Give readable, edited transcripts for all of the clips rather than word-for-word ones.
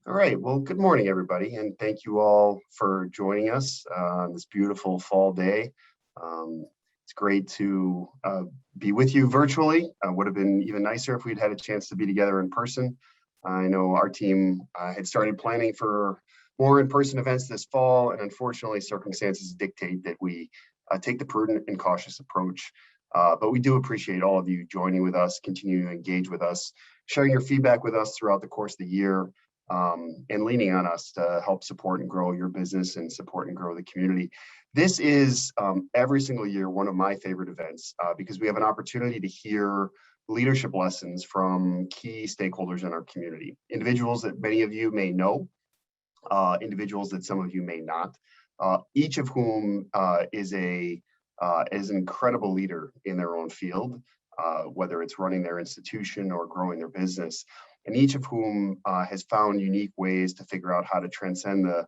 All right, well, good morning, everybody, and thank you all for joining us on this beautiful fall day. It's great to be with you virtually. Would have been even nicer if we'd had a chance to be together in person. I know our team had started planning for more in-person events this fall, and unfortunately, circumstances dictate that we take the prudent and cautious approach. But we do appreciate all of you joining with us, continuing to engage with us, sharing your feedback with us throughout the course of the year. And leaning on us to help support and grow your business and support and grow the community. This is every single year one of my favorite events because we have an opportunity to hear leadership lessons from key stakeholders in our community. Individuals that many of you may know, individuals that some of you may not, each of whom is an incredible leader in their own field, whether it's running their institution or growing their business. And each of whom has found unique ways to figure out how to transcend the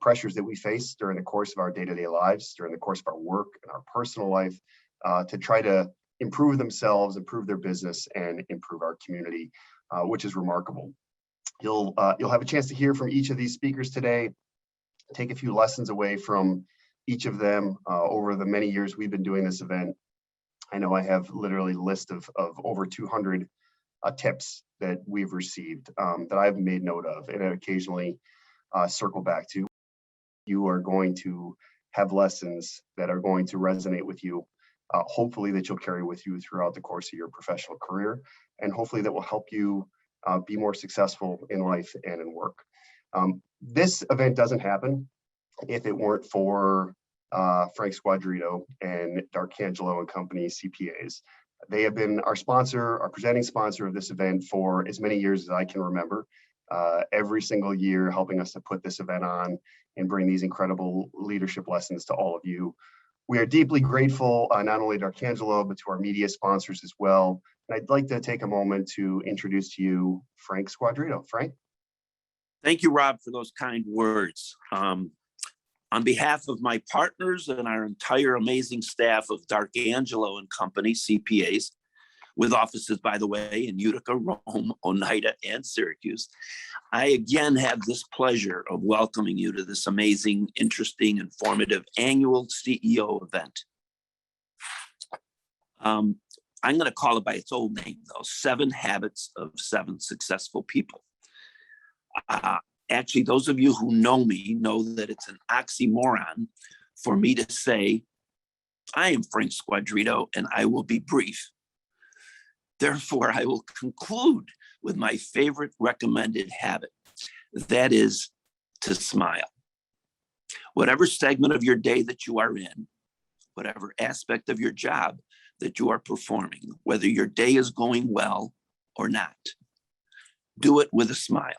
pressures that we face during the course of our day-to-day lives, during the course of our work and our personal life, to try to improve themselves, improve their business, and improve our community, which is remarkable. You'll have a chance to hear from each of these speakers today, take a few lessons away from each of them over the many years we've been doing this event. I know I have literally a list of over 200 tips that we've received that I've made note of and occasionally circle back to. You are going to have lessons that are going to resonate with you, hopefully that you'll carry with you throughout the course of your professional career, and hopefully that will help you be more successful in life and in work. This event doesn't happen if it weren't for Frank Squadrito and D'Arcangelo and Company CPAs. They have been our sponsor, our presenting sponsor of this event for as many years as I can remember, every single year helping us to put this event on and bring these incredible leadership lessons to all of you. We are deeply grateful, not only to D'Arcangelo, but to our media sponsors as well. And I'd like to take a moment to introduce to you Frank Squadrito. Frank? Thank you, Rob, for those kind words. On behalf of my partners and our entire amazing staff of D'Arcangelo and Company, CPAs, with offices, by the way, in Utica, Rome, Oneida, and Syracuse, I again have this pleasure of welcoming you to this amazing, interesting, informative annual CEO event. I'm going to call it by its old name, though, 7 Habits of 7 Successful People. Actually, those of you who know me know that it's an oxymoron for me to say, I am Frank Squadrito and I will be brief. Therefore, I will conclude with my favorite recommended habit, that is to smile. Whatever segment of your day that you are in, whatever aspect of your job that you are performing, whether your day is going well or not, do it with a smile.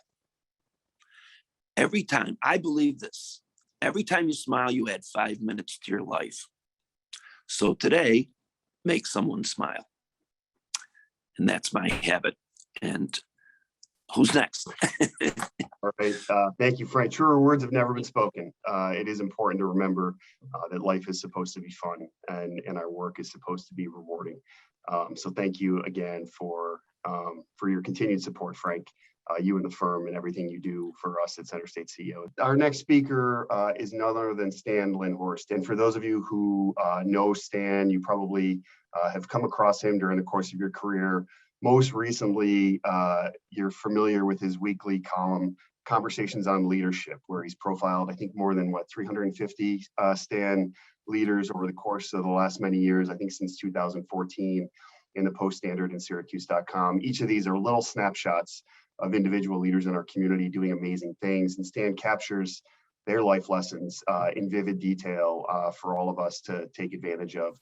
Every time, I believe this, every time you smile, you add 5 minutes to your life. So today, make someone smile. And that's my habit. And who's next? All right, thank you, Frank. Truer words have never been spoken. It is important to remember that life is supposed to be fun and our work is supposed to be rewarding. So thank you again for your continued support, Frank. You and the firm and everything you do for us at Center State CEO. Our next speaker is none other than Stan Linhorst. And for those of you who know Stan, you probably have come across him during the course of your career. Most recently, you're familiar with his weekly column, Conversations on Leadership, where he's profiled, I think, more than 350 Stan leaders over the course of the last many years, I think since 2014, in the Post Standard and Syracuse.com. Each of these are little snapshots of individual leaders in our community doing amazing things, and Stan captures their life lessons in vivid detail for all of us to take advantage of,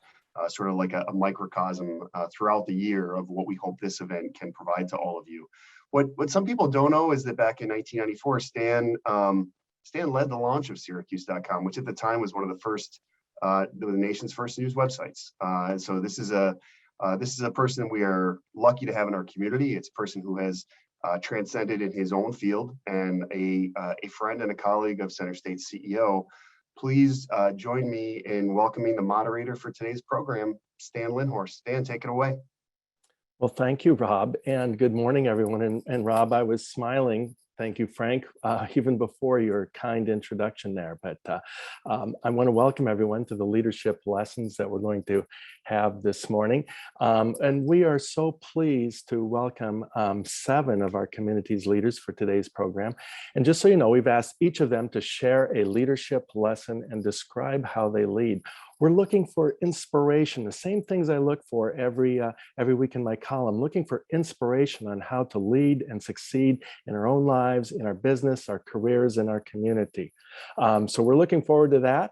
sort of like a microcosm throughout the year of what we hope this event can provide to all of you. What some people don't know is that back in 1994, Stan led the launch of Syracuse.com, which at the time was one of the first, the nation's first news websites. And so this is a person we are lucky to have in our community. It's a person who has transcended in his own field and a friend and a colleague of Center State CEO. Please join me in welcoming the moderator for today's program, Stan Linhorst. Stan, take it away. Well, thank you, Rob, and good morning, everyone. And Rob, I was smiling Thank you, Frank, even before your kind introduction there. But I want to welcome everyone to the leadership lessons that we're going to have this morning. And we are so pleased to welcome 7 of our community's leaders for today's program. And just so you know, we've asked each of them to share a leadership lesson and describe how they lead. We're looking for inspiration, the same things I look for every week in my column, looking for inspiration on how to lead and succeed in our own lives, in our business, our careers, and our community. So we're looking forward to that.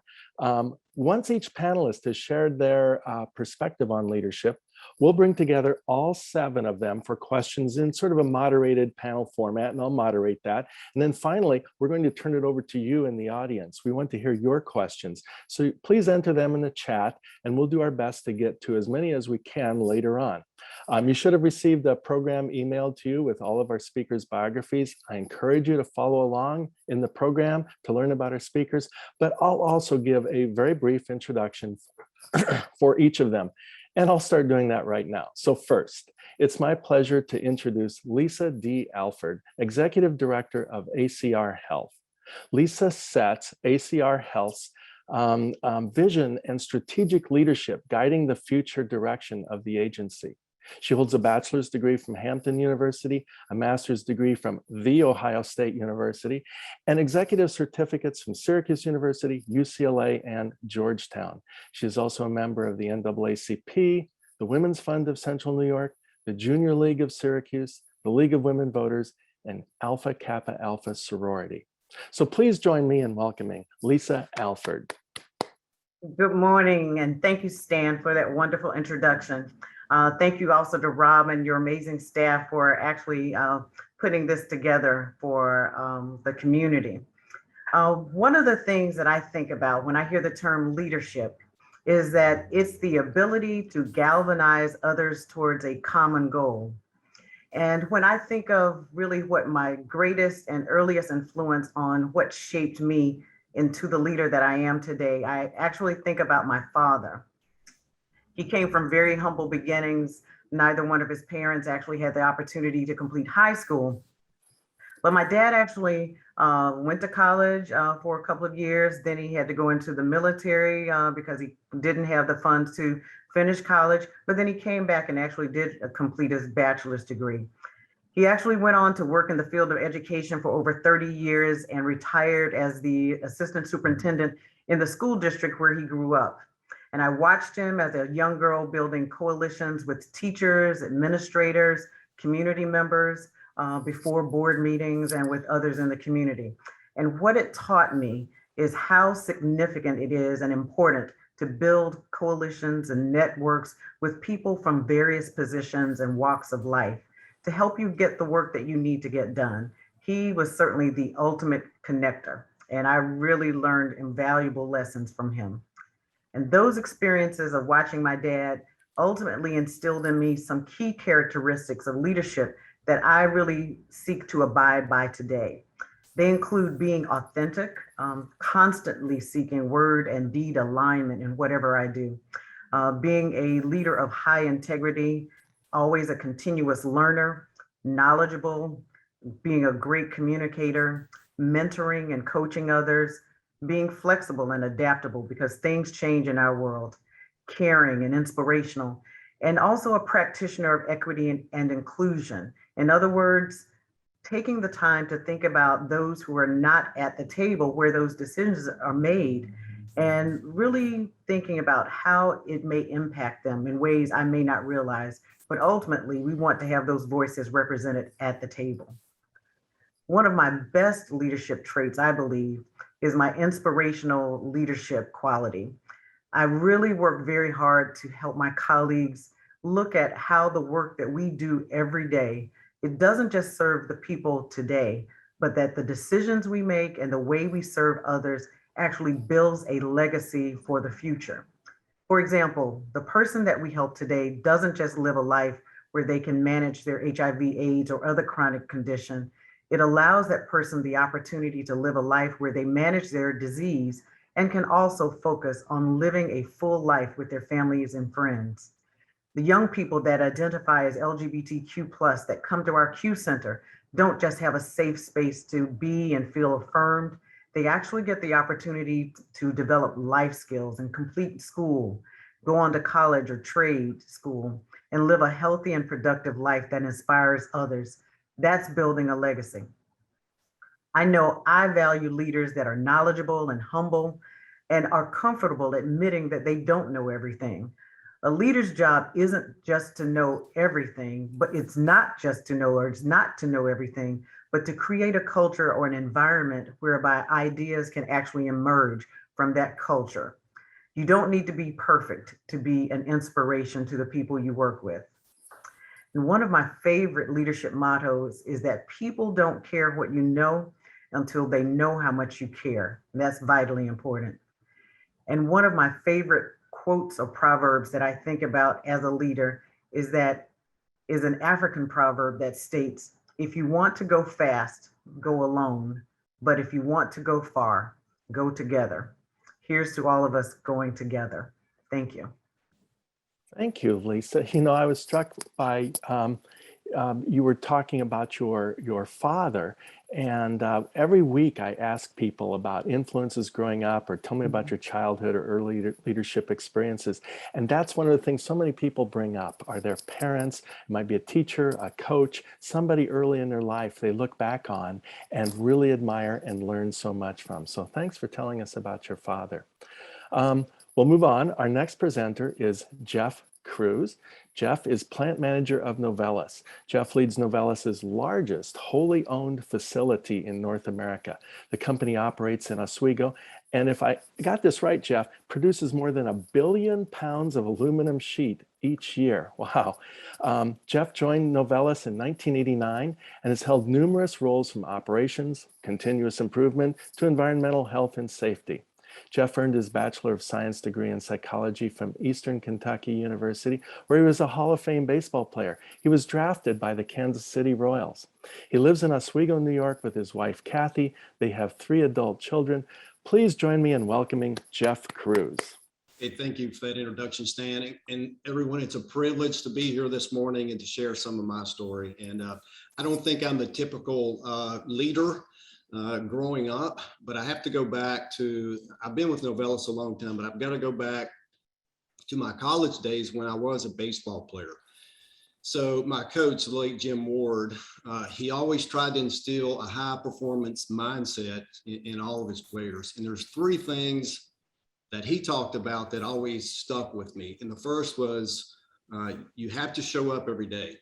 Once each panelist has shared their perspective on leadership, we'll bring together all 7 of them for questions in sort of a moderated panel format, and I'll moderate that. And then finally, we're going to turn it over to you in the audience. We want to hear your questions. So please enter them in the chat, and we'll do our best to get to as many as we can later on. You should have received a program emailed to you with all of our speakers' biographies. I encourage you to follow along in the program to learn about our speakers, but I'll also give a very brief introduction for each of them. And I'll start doing that right now. So first, it's my pleasure to introduce Lisa D. Alford, Executive Director of ACR Health. Lisa sets ACR Health's vision and strategic leadership, guiding the future direction of the agency. She holds a bachelor's degree from Hampton University, a master's degree from The Ohio State University, and executive certificates from Syracuse University, UCLA, and Georgetown. She is also a member of the NAACP, the Women's Fund of Central New York, the Junior League of Syracuse, the League of Women Voters, and Alpha Kappa Alpha sorority. So please join me in welcoming Lisa Alford. Good morning, and thank you, Stan, for that wonderful introduction. Thank you also to Rob and your amazing staff for actually putting this together for the community. One of the things that I think about when I hear the term leadership is that it's the ability to galvanize others towards a common goal. And when I think of really what my greatest and earliest influence on what shaped me into the leader that I am today, I actually think about my father. He came from very humble beginnings. Neither one of his parents actually had the opportunity to complete high school. But my dad actually went to college for a couple of years. Then he had to go into the military because he didn't have the funds to finish college. But then he came back and actually did complete his bachelor's degree. He actually went on to work in the field of education for over 30 years and retired as the assistant superintendent in the school district where he grew up. And I watched him as a young girl building coalitions with teachers, administrators, community members before board meetings and with others in the community. And what it taught me is how significant it is and important to build coalitions and networks with people from various positions and walks of life to help you get the work that you need to get done. He was certainly the ultimate connector, and I really learned invaluable lessons from him. And those experiences of watching my dad ultimately instilled in me some key characteristics of leadership that I really seek to abide by today. They include being authentic, constantly seeking word and deed alignment in whatever I do, being a leader of high integrity, always a continuous learner, knowledgeable, being a great communicator, mentoring and coaching others, being flexible and adaptable because things change in our world, caring and inspirational, and also a practitioner of equity and inclusion. In other words, taking the time to think about those who are not at the table where those decisions are made and really thinking about how it may impact them in ways I may not realize, but ultimately we want to have those voices represented at the table. One of my best leadership traits, I believe, is my inspirational leadership quality. I really work very hard to help my colleagues look at how the work that we do every day, it doesn't just serve the people today, but that the decisions we make and the way we serve others actually builds a legacy for the future. For example, the person that we help today doesn't just live a life where they can manage their HIV/AIDS or other chronic condition. It allows that person the opportunity to live a life where they manage their disease and can also focus on living a full life with their families and friends. The young people that identify as LGBTQ+ that come to our Q Center, don't just have a safe space to be and feel affirmed. They actually get the opportunity to develop life skills and complete school, go on to college or trade school, and live a healthy and productive life that inspires others. That's building a legacy. I know I value leaders that are knowledgeable and humble and are comfortable admitting that they don't know everything. A leader's job isn't just to know everything, but it's not just to know, or it's not to know everything, but to create a culture or an environment whereby ideas can actually emerge from that culture. You don't need to be perfect to be an inspiration to the people you work with. And one of my favorite leadership mottos is that people don't care what you know until they know how much you care. And that's vitally important. And one of my favorite quotes or proverbs that I think about as a leader is an African proverb that states, if you want to go fast, go alone. But if you want to go far, go together. Here's to all of us going together. Thank you. Thank you, Lisa. You know, I was struck by you were talking about your father, and every week I ask people about influences growing up, or tell me about your childhood or early leadership experiences. And that's one of the things so many people bring up are their parents. It might be a teacher, a coach, somebody early in their life they look back on and really admire and learn so much from. So thanks for telling us about your father. We'll move on. Our next presenter is Jeff Kruse. Jeff is plant manager of Novelis. Jeff leads Novelis's largest wholly owned facility in North America. The company operates in Oswego, and if I got this right, Jeff, produces more than 1 billion pounds of aluminum sheet each year. Wow. Jeff joined Novelis in 1989 and has held numerous roles from operations, continuous improvement, to environmental health and safety. Jeff earned his Bachelor of Science degree in psychology from Eastern Kentucky University, where he was a Hall of Fame baseball player. He was drafted by the Kansas City Royals. He lives in Oswego, New York with his wife, Kathy. They have 3 adult children. Please join me in welcoming Jeff Kruse. Hey, thank you for that introduction, Stan. And everyone, it's a privilege to be here this morning and to share some of my story. And I don't think I'm the typical leader growing up, but I have to go back to, I've been with Novelis a long time, but I've got to go back to my college days when I was a baseball player. So my coach, the late Jim Ward, he always tried to instill a high performance mindset in all of his players. And there's 3 things that he talked about that always stuck with me. And the first was, you have to show up every day.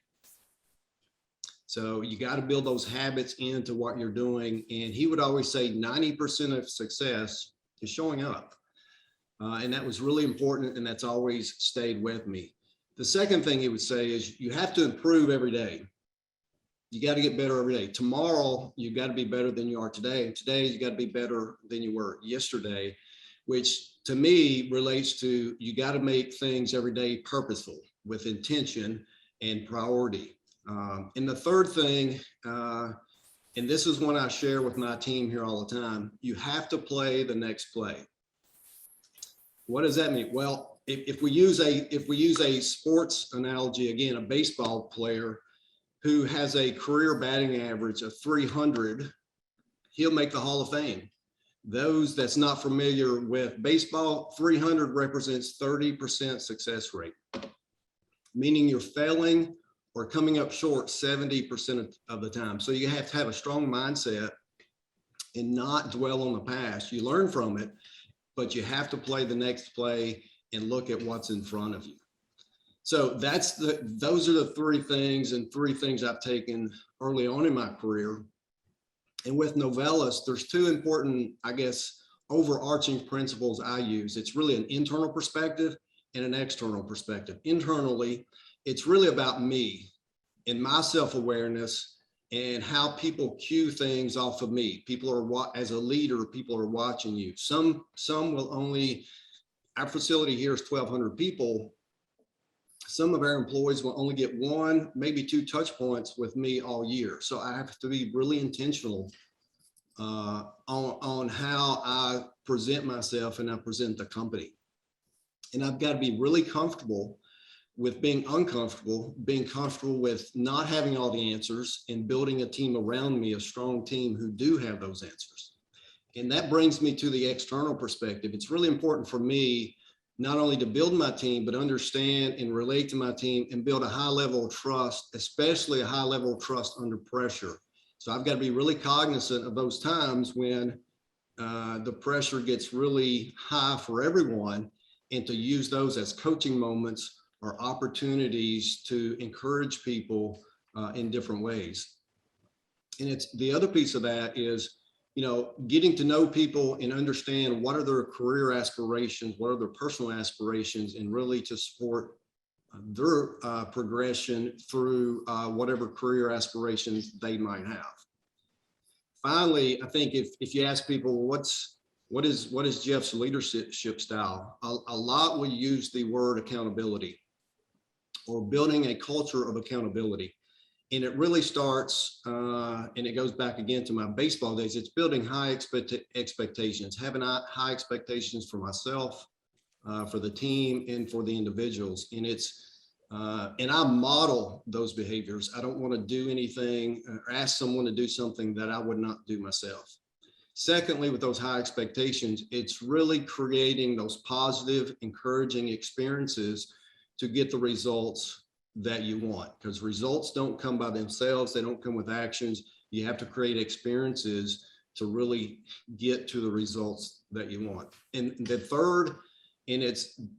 So you got to build those habits into what you're doing. And he would always say 90% of success is showing up. And that was really important. And that's always stayed with me. The second thing he would say is you have to improve every day. You got to get better every day. Tomorrow, you got to be better than you are today. Today, you got to be better than you were yesterday, which to me relates to you got to make things every day purposeful with intention and priority. And the third thing, and this is one I share with my team here all the time, you have to play the next play. What does that mean? Well, if we use a sports analogy, again, a baseball player who has a career batting average of 300, he'll make the Hall of Fame. Those that's not familiar with baseball, 300 represents 30% success rate, meaning you're failing or coming up short 70% of the time. So you have to have a strong mindset and not dwell on the past. You learn from it, but you have to play the next play and look at what's in front of you. So those are the 3 things, and 3 things I've taken early on in my career. And with Novelis, there's 2 important, I guess, overarching principles I use. It's really an internal perspective and an external perspective. Internally, it's really about me and my self-awareness and how people cue things off of me. People are, as a leader, people are watching you. Some will only, our facility here is 1,200 people. Some of our employees will only get 1, maybe 2 touch points with me all year. So I have to be really intentional on how I present myself and I present the company. And I've got to be really comfortable with being uncomfortable, being comfortable with not having all the answers, and building a team around me, a strong team who do have those answers. And that brings me to the external perspective. It's really important for me not only to build my team, but understand and relate to my team and build a high level of trust, especially a high level of trust under pressure. So I've got to be really cognizant of those times when the pressure gets really high for everyone, and to use those as coaching moments or opportunities to encourage people in different ways. And it's the other piece of that is, getting to know people and understand what are their career aspirations, what are their personal aspirations, and really to support their progression through whatever career aspirations they might have. Finally, I think if you ask people, what is Jeff's leadership style? A lot will use the word accountability, or building a culture of accountability. And it really starts, and it goes back again to my baseball days. It's building high expectations, having high expectations for myself, for the team, and for the individuals. And and I model those behaviors. I don't want to do anything or ask someone to do something that I would not do myself. Secondly, with those high expectations, it's really creating those positive, encouraging experiences to get the results that you want, because results don't come by themselves. They don't come with actions. You have to create experiences to really get to the results that you want. And the third, and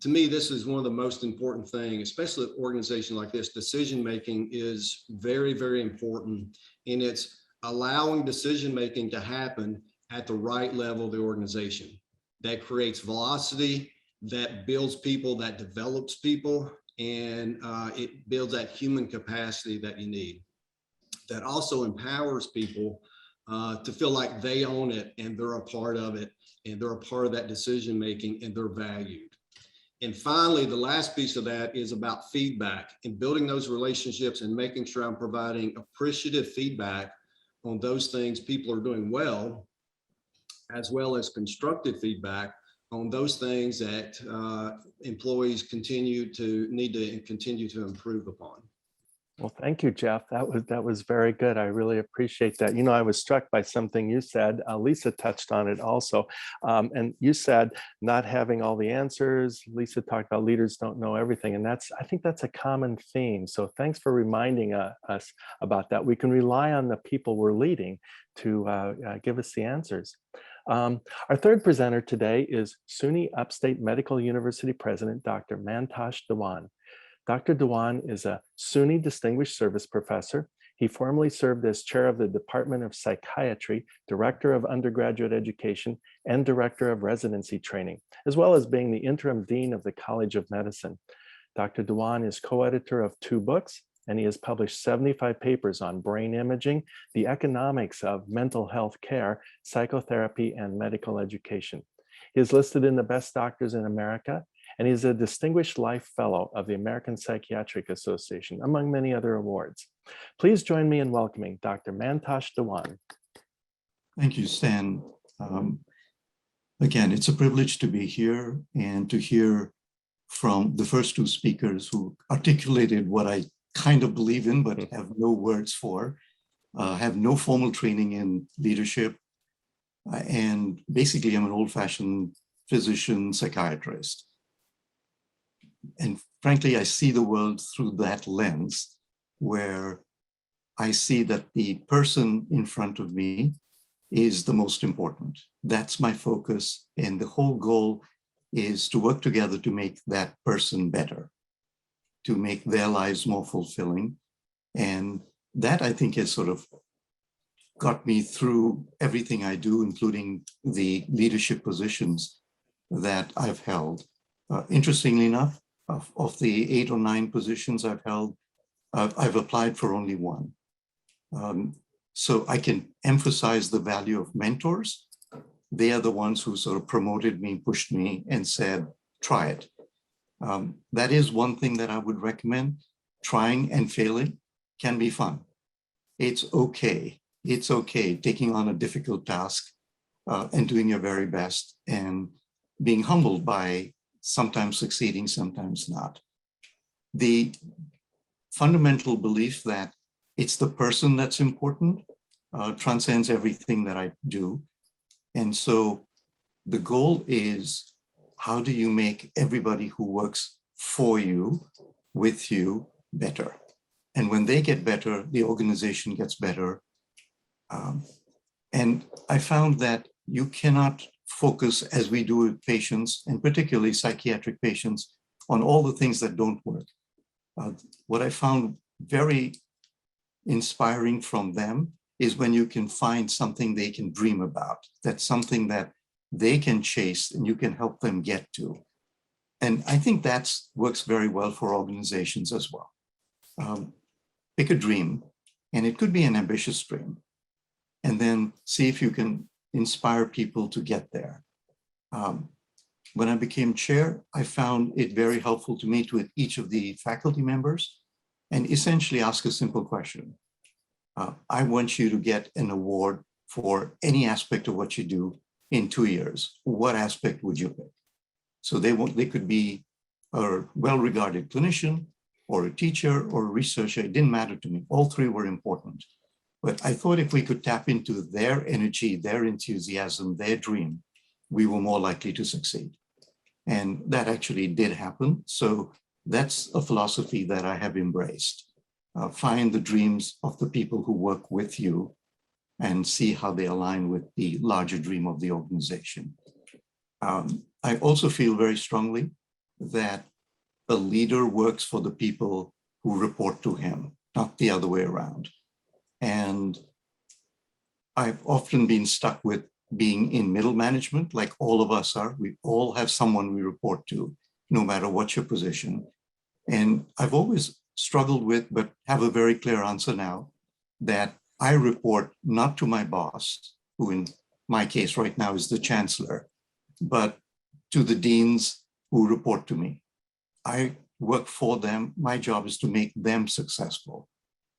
to me, this is one of the most important things, especially an organization like this, decision-making is very, very important. And it's allowing decision-making to happen at the right level of the organization. That creates velocity, that builds people, that develops people, and it builds that human capacity that you need. That also empowers people to feel like they own it and they're a part of it, and they're a part of that decision making, and they're valued. And finally, the last piece of that is about feedback and building those relationships and making sure I'm providing appreciative feedback on those things people are doing well as constructive feedback on those things that employees need to continue to improve upon. Well, thank you, Jeff. That was very good. I really appreciate that. I was struck by something you said. Lisa touched on it also. And you said not having all the answers. Lisa talked about leaders don't know everything. And I think that's a common theme. So thanks for reminding us about that. We can rely on the people we're leading to give us the answers. Our third presenter today is SUNY Upstate Medical University President, Dr. Mantosh Dewan. Dr. Dewan is a SUNY Distinguished Service Professor. He formerly served as chair of the Department of Psychiatry, director of undergraduate education, and director of residency training, as well as being the interim dean of the College of Medicine. Dr. Dewan is co-editor of 2 books, and he has published 75 papers on brain imaging, the economics of mental health care, psychotherapy, and medical education. He is listed in the Best Doctors in America, and he's a Distinguished Life Fellow of the American Psychiatric Association, among many other awards. Please join me in welcoming Dr. Mantosh Dewan. Thank you, Stan. Again, it's a privilege to be here and to hear from the first 2 speakers who articulated what I kind of believe in, but have no words for, have no formal training in leadership. And basically, I'm an old-fashioned physician, psychiatrist. And frankly, I see the world through that lens, where I see that the person in front of me is the most important. That's my focus. And the whole goal is to work together to make that person better, to make their lives more fulfilling. And that, I think, has sort of got me through everything I do, including the leadership positions that I've held. Interestingly enough, of the 8 or 9 positions I've held, I've applied for only 1. So I can emphasize the value of mentors. They are the ones who sort of promoted me, pushed me, and said, try it. That is one thing that I would recommend. Trying and failing can be fun. It's okay. It's okay taking on a difficult task and doing your very best and being humbled by sometimes succeeding, sometimes not. the fundamental belief that it's the person that's important transcends everything that I do. And so the goal is, how do you make everybody who works for you, with you, better? And when they get better, the organization gets better. And I found that you cannot focus, as we do with patients, and particularly psychiatric patients, on all the things that don't work. What I found very inspiring from them is when you can find something they can dream about, that's something that they can chase and you can help them get to. And I think that works very well for organizations as well. Pick a dream, and it could be an ambitious dream, and then see if you can inspire people to get there. When I became chair, I found it very helpful to meet with each of the faculty members and essentially ask a simple question. I want you to get an award for any aspect of what you do in 2 years. What aspect would you pick? So they could be a well-regarded clinician or a teacher or a researcher. It didn't matter to me. All three were important. But I thought if we could tap into their energy, their enthusiasm, their dream, we were more likely to succeed. And that actually did happen. So that's a philosophy that I have embraced. Find the dreams of the people who work with you and see how they align with the larger dream of the organization. I also feel very strongly that a leader works for the people who report to him, not the other way around. And I've often been stuck with being in middle management, like all of us are. We all have someone we report to, no matter what your position. And I've always struggled with, but have a very clear answer now, that I report not to my boss, who in my case right now is the chancellor, but to the deans who report to me. I work for them. My job is to make them successful.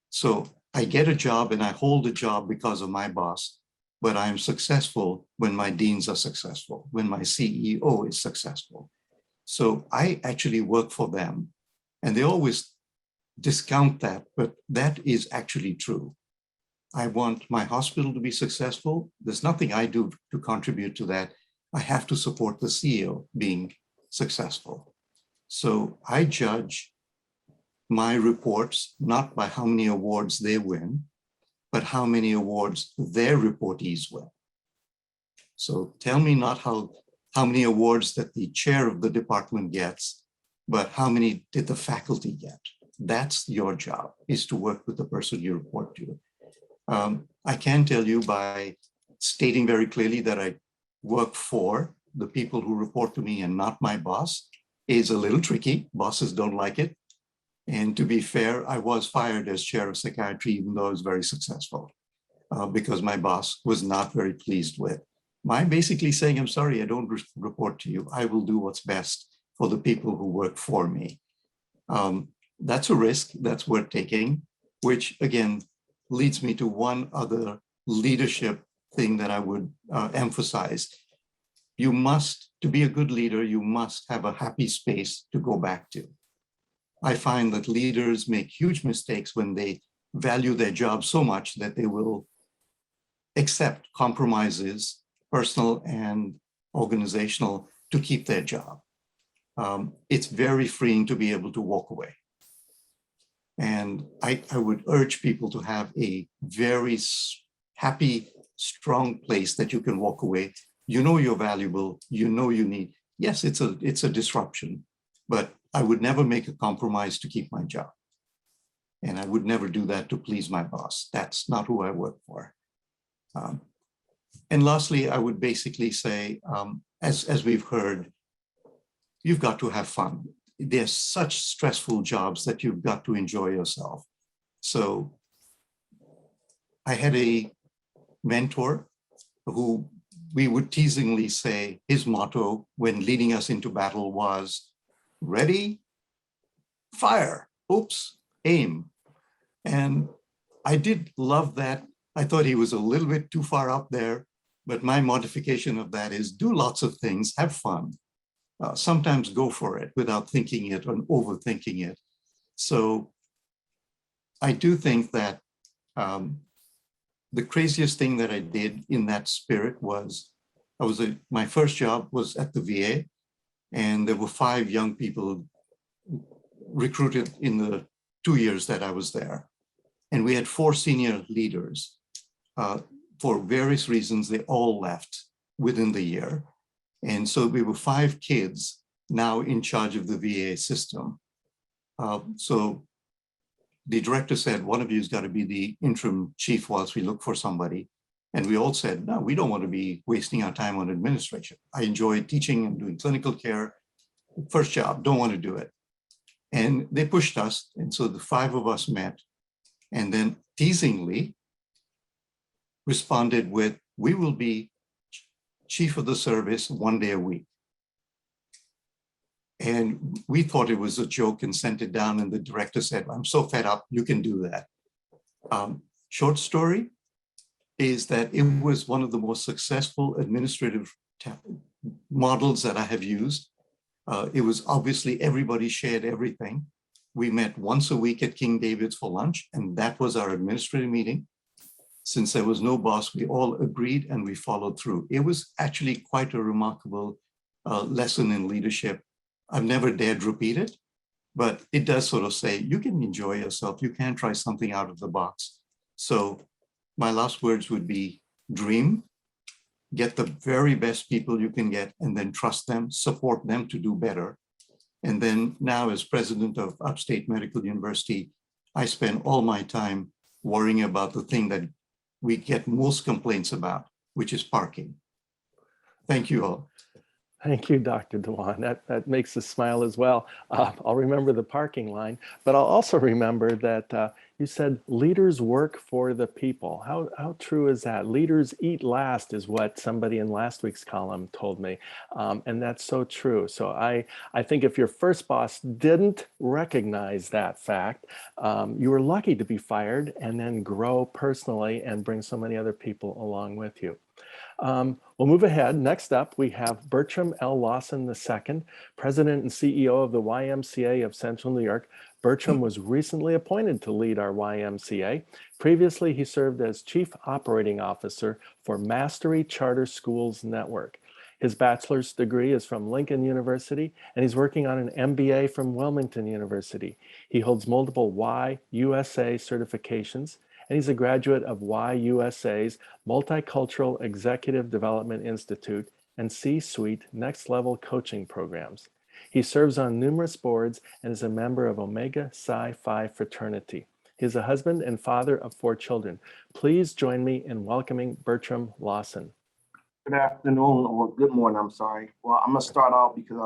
So I get a job and I hold a job because of my boss, but I am successful when my deans are successful, when my CEO is successful. So I actually work for them, and they always discount that, but that is actually true. I want my hospital to be successful. There's nothing I do to contribute to that. I have to support the CEO being successful. So I judge my reports not by how many awards they win, but how many awards their reportees win. So tell me not how many awards that the chair of the department gets, but how many did the faculty get? That's your job, is to work with the person you report to. I can tell you by stating very clearly that I work for the people who report to me and not my boss is a little tricky. Bosses don't like it. And to be fair, I was fired as chair of psychiatry, even though I was very successful, because my boss was not very pleased with my basically saying, I'm sorry, I don't report to you. I will do what's best for the people who work for me. That's a risk that's worth taking, which again, leads me to one other leadership thing that I would emphasize. You must, to be a good leader, you must have a happy space to go back to. I find that leaders make huge mistakes when they value their job so much that they will accept compromises, personal and organizational, to keep their job. It's very freeing to be able to walk away. And I would urge people to have a very happy, strong place that you can walk away. You know you're valuable, you know you need. Yes, it's a disruption, but I would never make a compromise to keep my job. And I would never do that to please my boss. That's not who I work for. And lastly, I would basically say, as we've heard, you've got to have fun. There's such stressful jobs that you've got to enjoy yourself. So I had a mentor who we would teasingly say his motto when leading us into battle was, ready, fire, oops, aim. And I did love that. I thought he was a little bit too far up there, but my modification of that is do lots of things, have fun. Sometimes go for it without thinking it or overthinking it. So I do think that the craziest thing that I did in that spirit was, my first job was at the VA, and there were 5 young people recruited in the 2 years that I was there. And we had 4 senior leaders. For various reasons, they all left within the year. And so we were 5 kids now in charge of the VA system. So the director said, one of you has got to be the interim chief whilst we look for somebody. And we all said, no, we don't want to be wasting our time on administration. I enjoy teaching and doing clinical care. First job, don't want to do it. And they pushed us. And so the 5 of us met, and then teasingly responded with, we will be chief of the service 1 day a week. And we thought it was a joke and sent it down. And the director said, I'm so fed up, you can do that. Short story is that it was one of the most successful administrative models that I have used. It was obviously everybody shared everything. We met once a week at King David's for lunch, and that was our administrative meeting. Since there was no boss, we all agreed and we followed through. It was actually quite a remarkable lesson in leadership. I've never dared repeat it, but it does sort of say, you can enjoy yourself. You can try something out of the box. So my last words would be dream, get the very best people you can get, and then trust them, support them to do better. And then now as president of Upstate Medical University, I spend all my time worrying about the thing that we get most complaints about, which is parking. Thank you all. Thank you, Dr. Dewan. That makes us smile as well. I'll remember the parking line, but I'll also remember that you said leaders work for the people. How true is that? Leaders eat last is what somebody in last week's column told me. And that's so true. So I think if your first boss didn't recognize that fact, you were lucky to be fired and then grow personally and bring so many other people along with you. We'll move ahead. Next up, we have Bertram L Lawson II, President and CEO of the YMCA of Central New York. Bertram was recently appointed to lead our YMCA. Previously, he served as Chief Operating Officer for Mastery Charter Schools Network. His bachelor's degree is from Lincoln University, and he's working on an MBA from Wilmington University. He holds multiple YUSA certifications, and he's a graduate of YUSA's Multicultural Executive Development Institute and C-Suite Next Level Coaching Programs. He serves on numerous boards and is a member of Omega Psi Phi fraternity. He is a husband and father of 4 children. Please join me in welcoming Bertram Lawson. Good afternoon, or good morning, I'm sorry. Well, I'm gonna start off because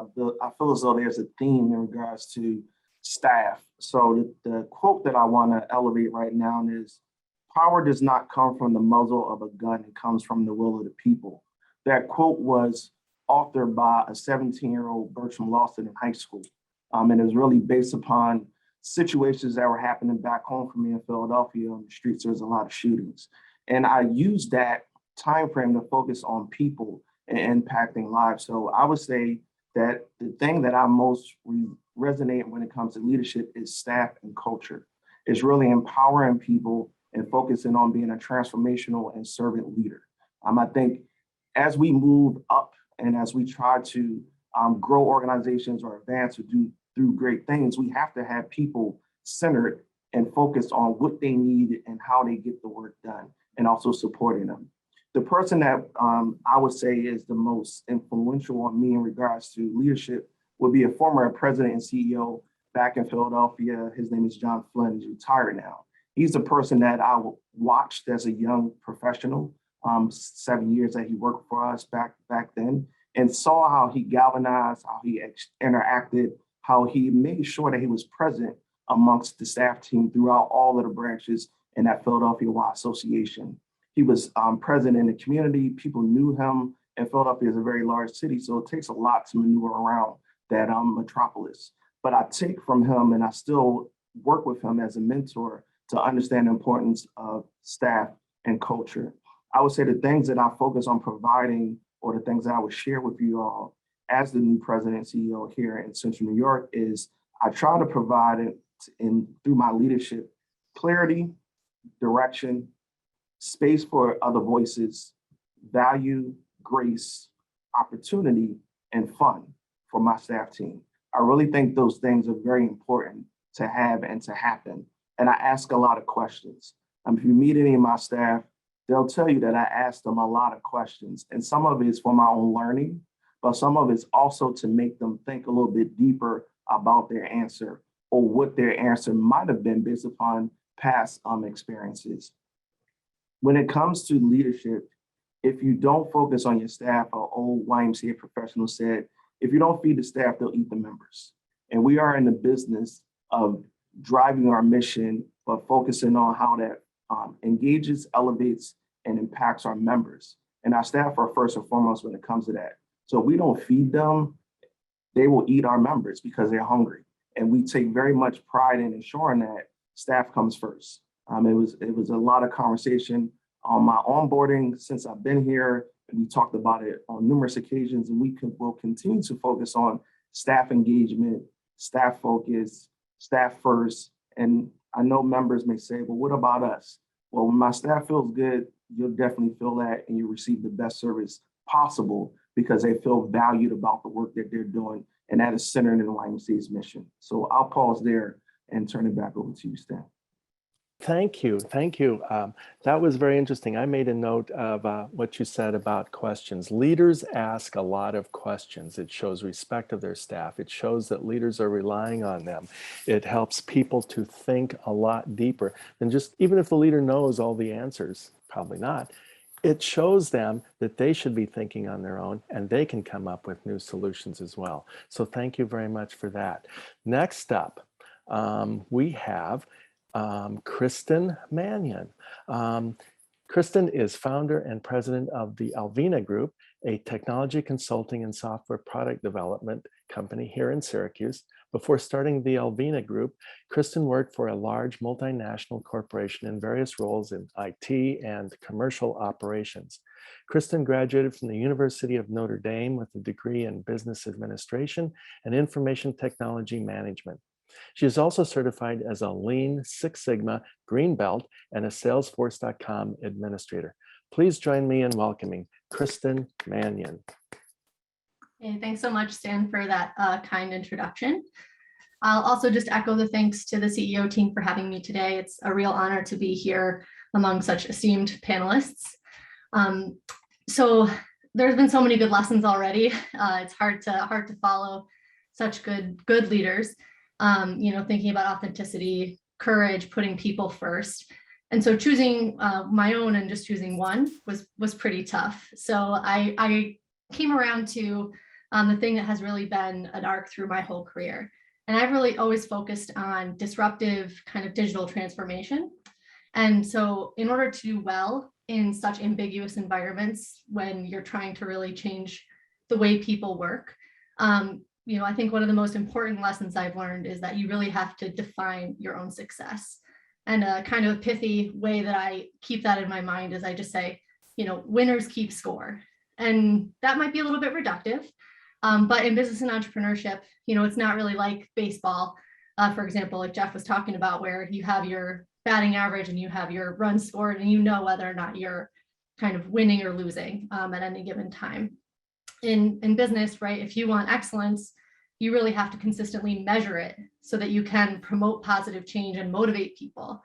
I feel as though there's a theme in regards to staff. So the quote that I wanna elevate right now is, power does not come from the muzzle of a gun, it comes from the will of the people. That quote was authored by a 17-year-old Bertram Lawson in high school. And it was really based upon situations that were happening back home for me in Philadelphia. On the streets, there was a lot of shootings. And I used that time frame to focus on people and impacting lives. So I would say that the thing that I most resonate when it comes to leadership is staff and culture. It's really empowering people and focusing on being a transformational and servant leader. I think as we move up and as we try to grow organizations or advance or do great things, we have to have people centered and focused on what they need and how they get the work done, and also supporting them. The person that I would say is the most influential on me in regards to leadership would be a former president and CEO back in Philadelphia. His name is John Flynn. He's retired now. He's the person that I watched as a young professional, 7 years that he worked for us back then, and saw how he galvanized, how he interacted, how he made sure that he was present amongst the staff team throughout all of the branches in that Philadelphia Y Association. He was present in the community. People knew him, and Philadelphia is a very large city, so it takes a lot to maneuver around that metropolis. But I take from him, and I still work with him as a mentor to understand the importance of staff and culture. I would say the things that I focus on providing, or the things that I would share with you all as the new president and CEO here in Central New York, is I try to provide through my leadership: clarity, direction, space for other voices, value, grace, opportunity, and fun for my staff team. I really think those things are very important to have and to happen. And I ask a lot of questions. If you meet any of my staff, they'll tell you that I ask them a lot of questions. And some of it is for my own learning, but some of it's also to make them think a little bit deeper about their answer or what their answer might have been based upon past experiences. When it comes to leadership, if you don't focus on your staff, an old YMCA professional said, if you don't feed the staff, they'll eat the members. And we are in the business of driving our mission, but focusing on how that engages, elevates, and impacts our members. And our staff are first and foremost when it comes to that. So if we don't feed them, they will eat our members because they're hungry. And we take very much pride in ensuring that staff comes first. It was a lot of conversation on my onboarding since I've been here, and we talked about it on numerous occasions, and will continue to focus on staff engagement, staff focus, staff first. And I know members may say, well, what about us? Well, when my staff feels good, you'll definitely feel that, and you receive the best service possible because they feel valued about the work that they're doing, and that is centered in the YMCA's mission. So I'll pause there and turn it back over to you, Stan. Thank you. Thank you. That was very interesting. I made a note of what you said about questions. Leaders ask a lot of questions. It shows respect of their staff. It shows that leaders are relying on them. It helps people to think a lot deeper than just, even if the leader knows all the answers, probably not. It shows them that they should be thinking on their own and they can come up with new solutions as well. So thank you very much for that. Next up, we have Kristen Mannion. Kristen is founder and president of the Alvina Group, a technology consulting and software product development company here in Syracuse. Before starting the Alvina Group, Kristen worked for a large multinational corporation in various roles in IT and commercial operations. Kristen graduated from the University of Notre Dame with a degree in business administration and information technology management. She is also certified as a Lean Six Sigma Green Belt and a Salesforce.com administrator. Please join me in welcoming Kristen Mannion. Hey, thanks so much, Stan, for that kind introduction. I'll also just echo the thanks to the CEO team for having me today. It's a real honor to be here among such esteemed panelists. So there's been so many good lessons already. It's hard to follow such good leaders. Thinking about authenticity, courage, putting people first. And so choosing my own and just choosing one was pretty tough. So I came around to the thing that has really been an arc through my whole career. And I've really always focused on disruptive kind of digital transformation. And so in order to do well in such ambiguous environments, when you're trying to really change the way people work, I think one of the most important lessons I've learned is that you really have to define your own success. And a kind of pithy way that I keep that in my mind is I just say, winners keep score. And that might be a little bit reductive, but in business and entrepreneurship, it's not really like baseball, for example, like Jeff was talking about, where you have your batting average and you have your runs scored and you know whether or not you're kind of winning or losing at any given time. In business, right, if you want excellence, you really have to consistently measure it so that you can promote positive change and motivate people.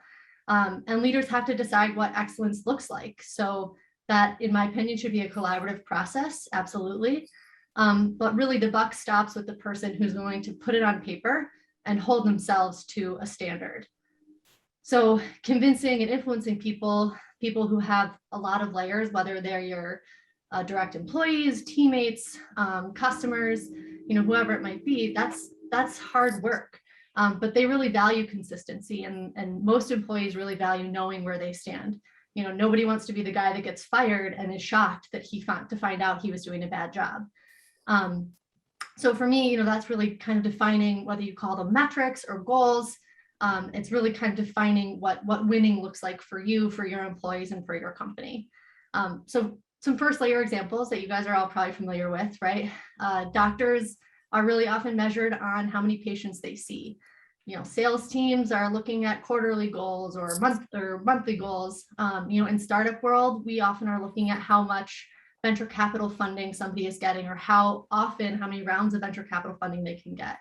And leaders have to decide what excellence looks like. So that, in my opinion, should be a collaborative process, absolutely. But really the buck stops with the person who's going to put it on paper and hold themselves to a standard. So convincing and influencing people who have a lot of layers, whether they're your direct employees, teammates, customers, whoever it might be, that's hard work. But they really value consistency, and most employees really value knowing where they stand. Nobody wants to be the guy that gets fired and is shocked that to find out he was doing a bad job. So for me, that's really kind of defining, whether you call them metrics or goals. It's really kind of defining what winning looks like for you, for your employees, and for your company. So some first layer examples that you guys are all probably familiar with, right? Doctors are really often measured on how many patients they see. Sales teams are looking at quarterly goals or monthly goals. In startup world, we often are looking at how much venture capital funding somebody is getting, or how many rounds of venture capital funding they can get.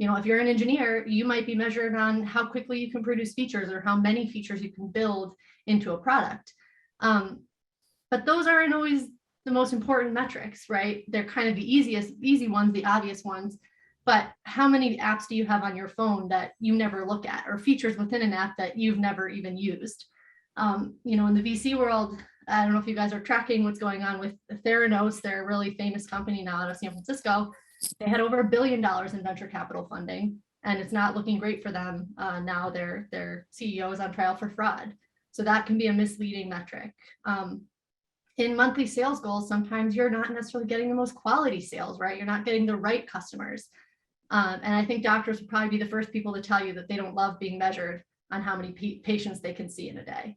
If you're an engineer, you might be measured on how quickly you can produce features or how many features you can build into a product. But those aren't always the most important metrics, right? They're kind of the easy ones, the obvious ones. But how many apps do you have on your phone that you never look at, or features within an app that you've never even used? In the VC world, I don't know if you guys are tracking what's going on with Theranos. They're a really famous company now out of San Francisco. They had over $1 billion in venture capital funding, and it's not looking great for them. Now their CEO is on trial for fraud. So that can be a misleading metric. In monthly sales goals, sometimes you're not necessarily getting the most quality sales, right? You're not getting the right customers. And I think doctors would probably be the first people to tell you that they don't love being measured on how many patients they can see in a day.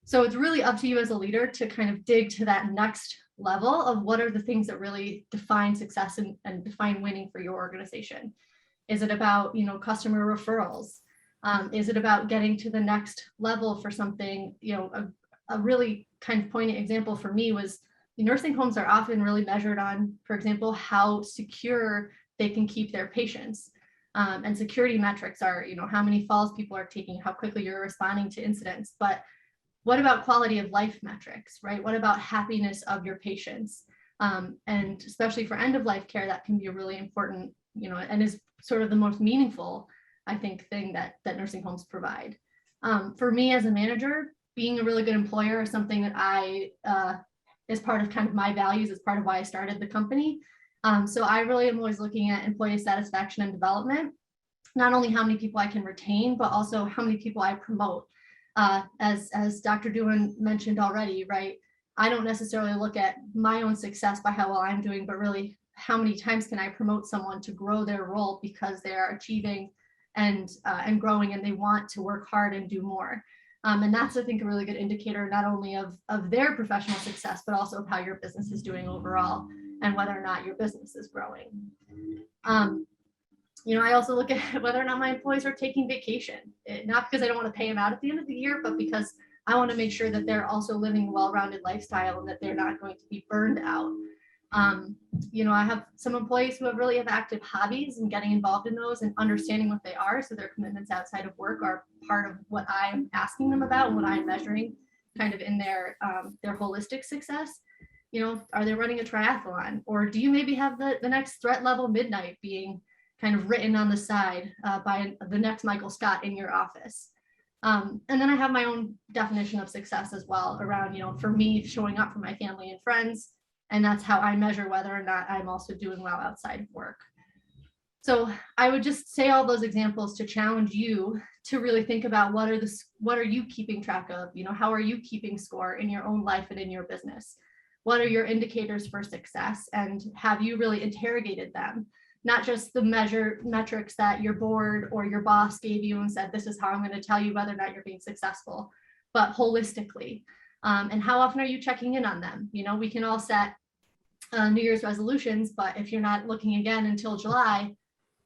So it's really up to you as a leader to kind of dig to that next level of what are the things that really define success and define winning for your organization. Is it about, customer referrals? Is it about getting to the next level for something? A really kind of poignant example for me was nursing homes are often really measured on, for example, how secure they can keep their patients. And security metrics are, how many falls people are taking, how quickly you're responding to incidents. But what about quality of life metrics, right? What about happiness of your patients? And especially for end of life care, that can be a really important, and is sort of the most meaningful, I think, thing that nursing homes provide. For me as a manager, being a really good employer is something that I, is part of kind of my values, is part of why I started the company. So I really am always looking at employee satisfaction and development, not only how many people I can retain, but also how many people I promote. As Dr. Dewan mentioned already, right? I don't necessarily look at my own success by how well I'm doing, but really how many times can I promote someone to grow their role because they are achieving and growing, and they want to work hard and do more. And that's, I think, a really good indicator, not only of their professional success, but also of how your business is doing overall and whether or not your business is growing. I also look at whether or not my employees are taking vacation, not because I don't want to pay them out at the end of the year, but because I want to make sure that they're also living a well-rounded lifestyle and that they're not going to be burned out. I have some employees who really have active hobbies, and getting involved in those and understanding what they are. So their commitments outside of work are part of what I'm asking them about and what I'm measuring kind of in their holistic success. Are they running a triathlon, or do you maybe have the next threat level midnight being kind of written on the side by the next Michael Scott in your office? And then I have my own definition of success as well around, for me, showing up for my family and friends. And that's how I measure whether or not I'm also doing well outside of work. So I would just say all those examples to challenge you to really think about what are you keeping track of? How are you keeping score in your own life and in your business? What are your indicators for success? And have you really interrogated them? Not just the metrics that your board or your boss gave you and said, this is how I'm going to tell you whether or not you're being successful, but holistically. And how often are you checking in on them? We can all set New Year's resolutions, but if you're not looking again until July,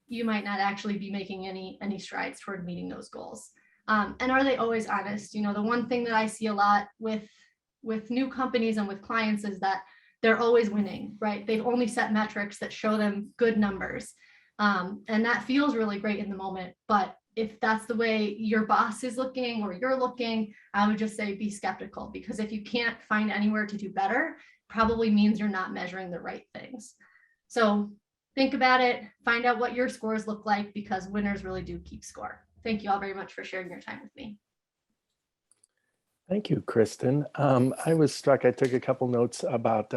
you might not actually be making any strides toward meeting those goals. And are they always honest? The one thing that I see a lot with new companies and with clients is that they're always winning, right? They've only set metrics that show them good numbers. And that feels really great in the moment, but if that's the way your boss is looking or you're looking, I would just say be skeptical, because if you can't find anywhere to do better, probably means you're not measuring the right things. So think about it, find out what your scores look like, because winners really do keep score. Thank you all very much for sharing your time with me. Thank you, Kristen. I was struck, I took a couple notes about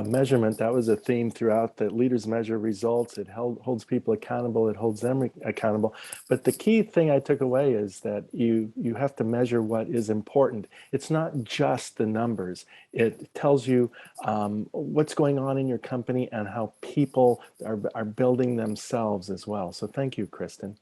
measurement. That was a theme throughout, that leaders measure results. It holds people accountable. It holds them accountable. But the key thing I took away is that you have to measure what is important. It's not just the numbers. It tells you what's going on in your company and how people are building themselves as well. So thank you, Kristen.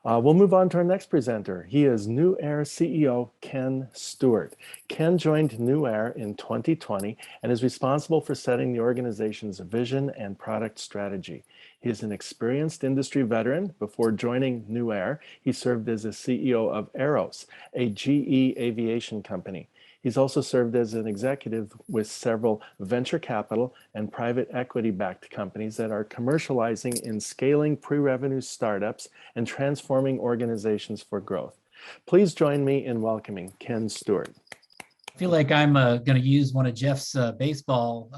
We'll move on to our next presenter. He is NUAIR CEO Ken Stewart. Ken joined NUAIR in 2020 and is responsible for setting the organization's vision and product strategy. He is an experienced industry veteran. Before joining NUAIR, he served as a CEO of Aeros, a GE aviation company. He's also served as an executive with several venture capital and private equity-backed companies that are commercializing and scaling pre-revenue startups and transforming organizations for growth. Please join me in welcoming Ken Stewart. I feel like I'm going to use one of Jeff's baseball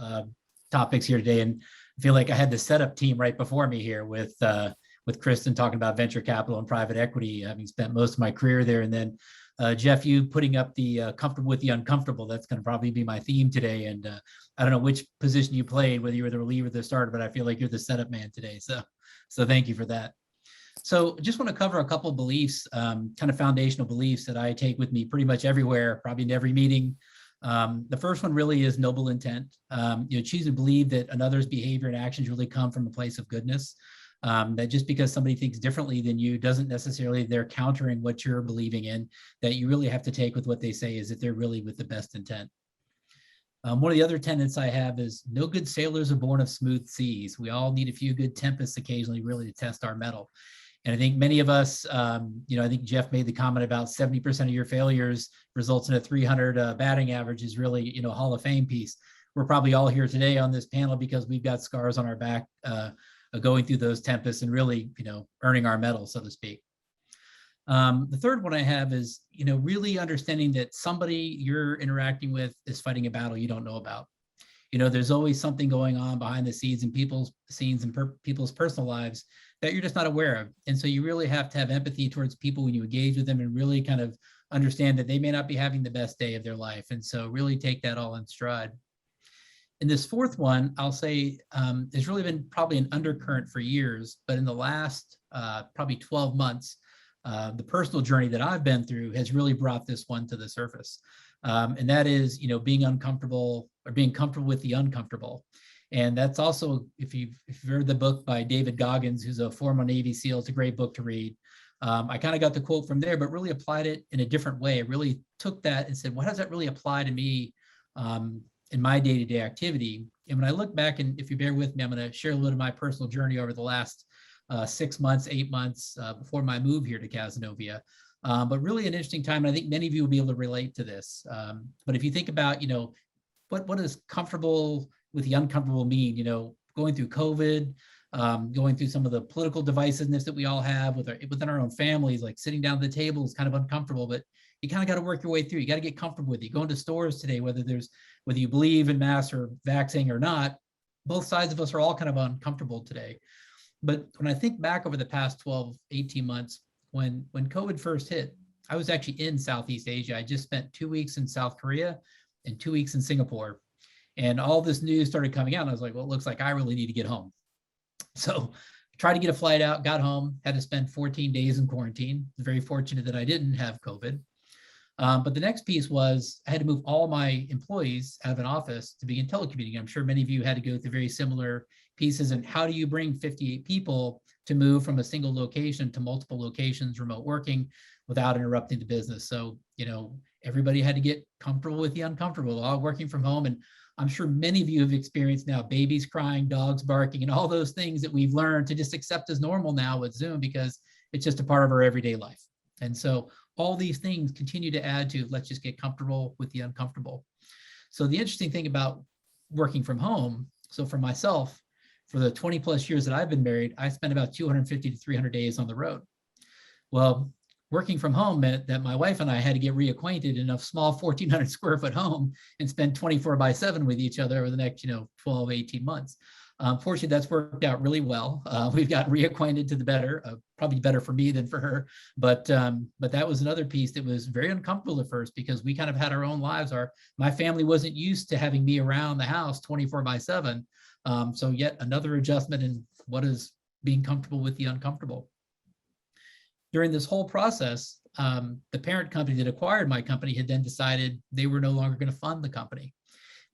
topics here today, and I feel like I had the setup team right before me here with Kristen talking about venture capital and private equity, having spent most of my career there, and then Jeff, you putting up the comfortable with the uncomfortable. That's going to probably be my theme today. And I don't know which position you played, whether you were the reliever or the starter, but I feel like you're the setup man today. So thank you for that. So just want to cover a couple of beliefs, kind of foundational beliefs that I take with me pretty much everywhere, probably in every meeting. The first one really is noble intent. Choose to believe that another's behavior and actions really come from a place of goodness. That just because somebody thinks differently than you doesn't necessarily they're countering what you're believing in, that you really have to take with what they say is that they're really with the best intent. One of the other tenets I have is no good sailors are born of smooth seas. We all need a few good tempests occasionally really to test our mettle. And I think many of us, I think Jeff made the comment about 70% of your failures results in a 300 batting average is really, a Hall of Fame piece. We're probably all here today on this panel because we've got scars on our back going through those tempests and really, earning our medal, so to speak. The third one I have is, really understanding that somebody you're interacting with is fighting a battle you don't know about. There's always something going on behind the scenes in people's people's personal lives that you're just not aware of. And so you really have to have empathy towards people when you engage with them and really kind of understand that they may not be having the best day of their life. And so really take that all in stride. And this fourth one, I'll say, has really been probably an undercurrent for years, but in the last probably 12 months, the personal journey that I've been through has really brought this one to the surface. And that is, being uncomfortable or being comfortable with the uncomfortable. And that's also, if you've read the book by David Goggins, who's a former Navy SEAL, it's a great book to read. I kind of got the quote from there, but really applied it in a different way. I really took that and said, what does that really apply to me in my day-to-day activity? And when I look back, and if you bear with me, I'm going to share a little of my personal journey over the last 6 months, 8 months before my move here to Cazenovia. But really an interesting time. And I think many of you will be able to relate to this. But if you think about, what does comfortable with the uncomfortable mean? Going through COVID, going through some of the political divisiveness that we all have within our own families, like sitting down at the table is kind of uncomfortable, but you kind of got to work your way through. You got to get comfortable with it. Going to stores today, whether you believe in masks or vaccine or not, both sides of us are all kind of uncomfortable today. But when I think back over the past 12, 18 months, when COVID first hit, I was actually in Southeast Asia. I just spent 2 weeks in South Korea and 2 weeks in Singapore. And all this news started coming out. And I was like, well, it looks like I really need to get home. So tried to get a flight out, got home, had to spend 14 days in quarantine. Very fortunate that I didn't have COVID. But the next piece was I had to move all my employees out of an office to begin telecommuting. I'm sure many of you had to go through very similar pieces. And how do you bring 58 people to move from a single location to multiple locations, remote working, without interrupting the business? So, everybody had to get comfortable with the uncomfortable, all working from home. And I'm sure many of you have experienced now babies crying, dogs barking, and all those things that we've learned to just accept as normal now with Zoom because it's just a part of our everyday life. And so all these things continue to add to, let's just get comfortable with the uncomfortable. So the interesting thing about working from home, so for myself, for the 20 plus years that I've been married, I spent about 250 to 300 days on the road. Well, working from home meant that my wife and I had to get reacquainted in a small 1,400 square foot home and spend 24/7 with each other over the next, 12, 18 months. Fortunately, that's worked out really well. We've gotten reacquainted to the better, probably better for me than for her. But that was another piece that was very uncomfortable at first because we kind of had our own lives. My family wasn't used to having me around the house 24/7. So yet another adjustment in what is being comfortable with the uncomfortable. During this whole process, the parent company that acquired my company had then decided they were no longer going to fund the company.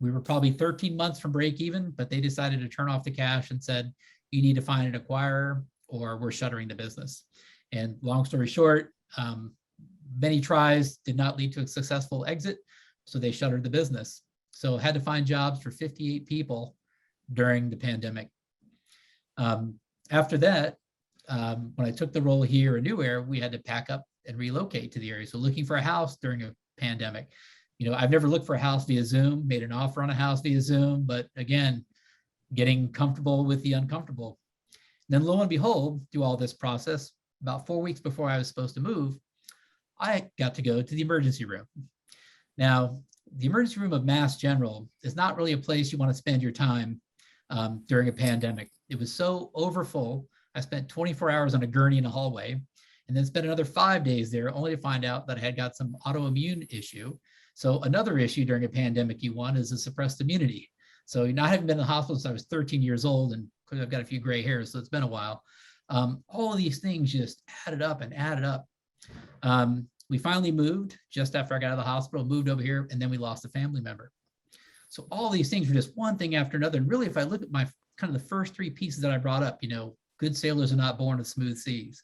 We were probably 13 months from break even, but they decided to turn off the cash and said, you need to find an acquirer or we're shuttering the business. And long story short, many tries did not lead to a successful exit, so they shuttered the business. So had to find jobs for 58 people during the pandemic. After that, when I took the role here in NUAIR, we had to pack up and relocate to the area. So looking for a house during a pandemic. You know, I've never looked for a house via Zoom, made an offer on a house via Zoom, but again, getting comfortable with the uncomfortable. Then lo and behold, through all this process, about 4 weeks before I was supposed to move, I got to go to the emergency room. Now, the emergency room of Mass General is not really a place you want to spend your time during a pandemic. It was so overfull. I spent 24 hours on a gurney in a hallway and then spent another 5 days there only to find out that I had got some autoimmune issue. So another issue during a pandemic you want is a suppressed immunity. So I haven't been in the hospital since I was 13 years old, and I've got a few gray hairs, so it's been a while. All of these things just added up and added up. We finally moved just after I got out of the hospital, moved over here, and then we lost a family member. So all these things were just one thing after another. And really, if I look at my kind of the first three pieces that I brought up, you know, good sailors are not born with smooth seas.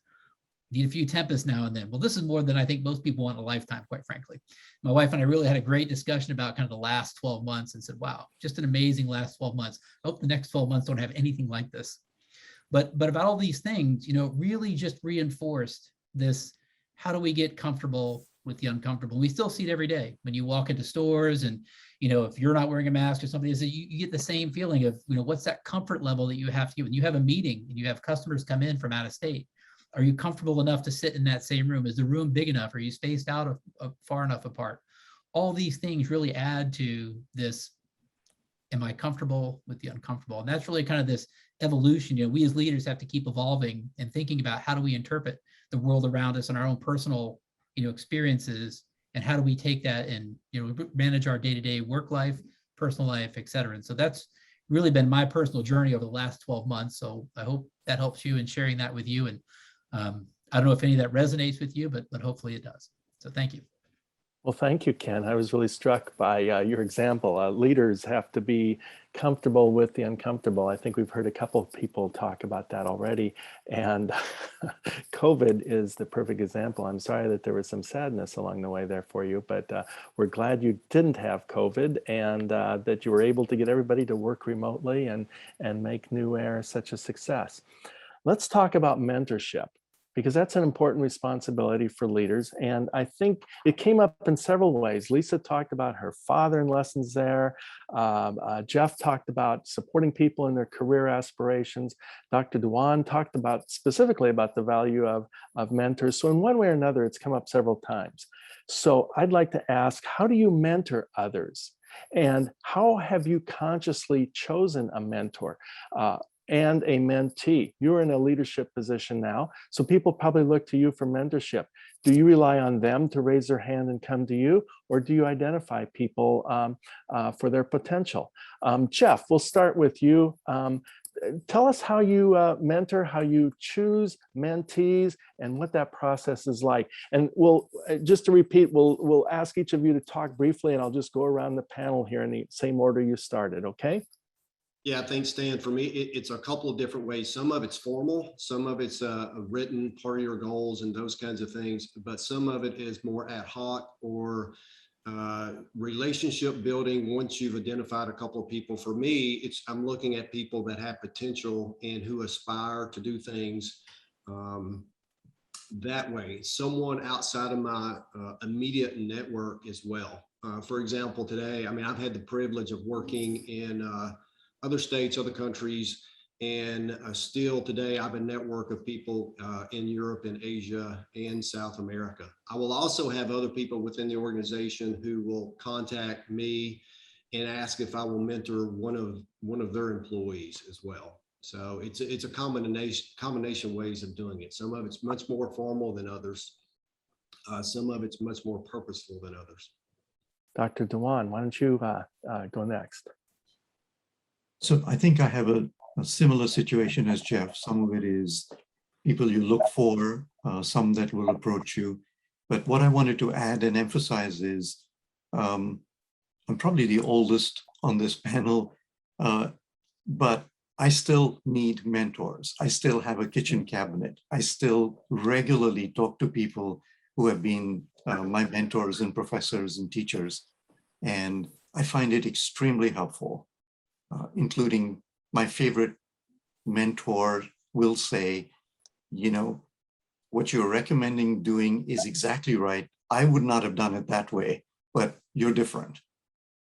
Need a few tempests now and then. Well, this is more than I think most people want in a lifetime, quite frankly. My wife and I really had a great discussion about kind of the last 12 months and said, wow, just an amazing last 12 months. I hope the next 12 months don't have anything like this. But about all these things, you know, really just reinforced this, how do we get comfortable with the uncomfortable? We still see it every day when you walk into stores and, you know, if you're not wearing a mask or somebody is, you get the same feeling of, you know, what's that comfort level that you have to get when you have a meeting and you have customers come in from out of state. Are you comfortable enough to sit in that same room? Is the room big enough? Are you spaced out far enough apart? All these things really add to this, am I comfortable with the uncomfortable? And that's really kind of this evolution. You know, we as leaders have to keep evolving and thinking about how do we interpret the world around us and our own personal, you know, experiences, and how do we take that and, you know, manage our day-to-day work life, personal life, et cetera. And so that's really been my personal journey over the last 12 months. So I hope that helps you in sharing that with you. And I don't know if any of that resonates with you, but hopefully it does. So thank you. Well, thank you, Ken. I was really struck by your example. Leaders have to be comfortable with the uncomfortable. I think we've heard a couple of people talk about that already. And COVID is the perfect example. I'm sorry that there was some sadness along the way there for you, but we're glad you didn't have COVID and that you were able to get everybody to work remotely and make NUAIR such a success. Let's talk about mentorship, because that's an important responsibility for leaders. And I think it came up in several ways. Lisa talked about her father and lessons there. Jeff talked about supporting people in their career aspirations. Dr. Dewan talked about specifically about the value of mentors. So in one way or another, it's come up several times. So I'd like to ask, how do you mentor others? And how have you consciously chosen a mentor? And a mentee? You're in a leadership position now, so people probably look to you for mentorship. Do you rely on them to raise their hand and come to you, or do you identify people for their potential? Jeff, we'll start with you. Tell us how you mentor, how you choose mentees, and what that process is like. And we'll, just to repeat, we'll ask each of you to talk briefly, and I'll just go around the panel here in the same order you started, okay? Yeah, thanks, Stan. For me, it's a couple of different ways. Some of it's formal, some of it's a written part of your goals and those kinds of things, but some of it is more ad hoc or relationship building once you've identified a couple of people. For me, I'm looking at people that have potential and who aspire to do things that way. Someone outside of my immediate network as well. For example, today, I mean, I've had the privilege of working in other states, other countries, and still today I have a network of people in Europe and Asia and South America. I will also have other people within the organization who will contact me and ask if I will mentor one of their employees as well. So it's a combination ways of doing it. Some of it's much more formal than others. Some of it's much more purposeful than others. Dr. Dewan, why don't you go next? So I think I have a similar situation as Jeff. Some of it is people you look for, some that will approach you. But what I wanted to add and emphasize is I'm probably the oldest on this panel, but I still need mentors. I still have a kitchen cabinet. I still regularly talk to people who have been my mentors and professors and teachers. And I find it extremely helpful, including my favorite mentor will say, you know, what you're recommending doing is exactly right. I would not have done it that way, but you're different.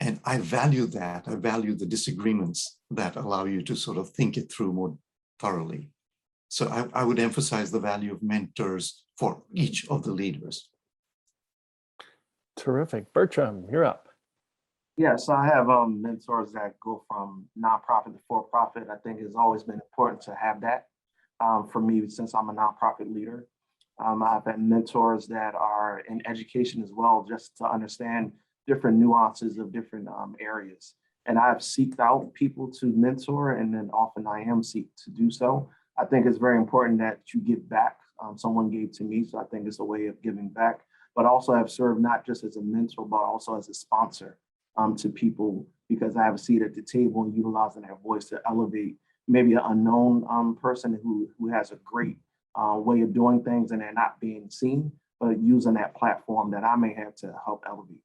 And I value that. I value the disagreements that allow you to sort of think it through more thoroughly. So I would emphasize the value of mentors for each of the leaders. Terrific. Bertram, you're up. Yes, I have mentors that go from nonprofit to for-profit. I think it's always been important to have that for me since I'm a nonprofit leader. I've had mentors that are in education as well, just to understand different nuances of different areas. And I've seeked out people to mentor, and then often I am seeked to do so. I think it's very important that you give back. Someone gave to me, so I think it's a way of giving back, but also I've served not just as a mentor, but also as a sponsor to people, because I have a seat at the table and utilizing that voice to elevate maybe an unknown person who has a great way of doing things and they're not being seen, but using that platform that I may have to help elevate them.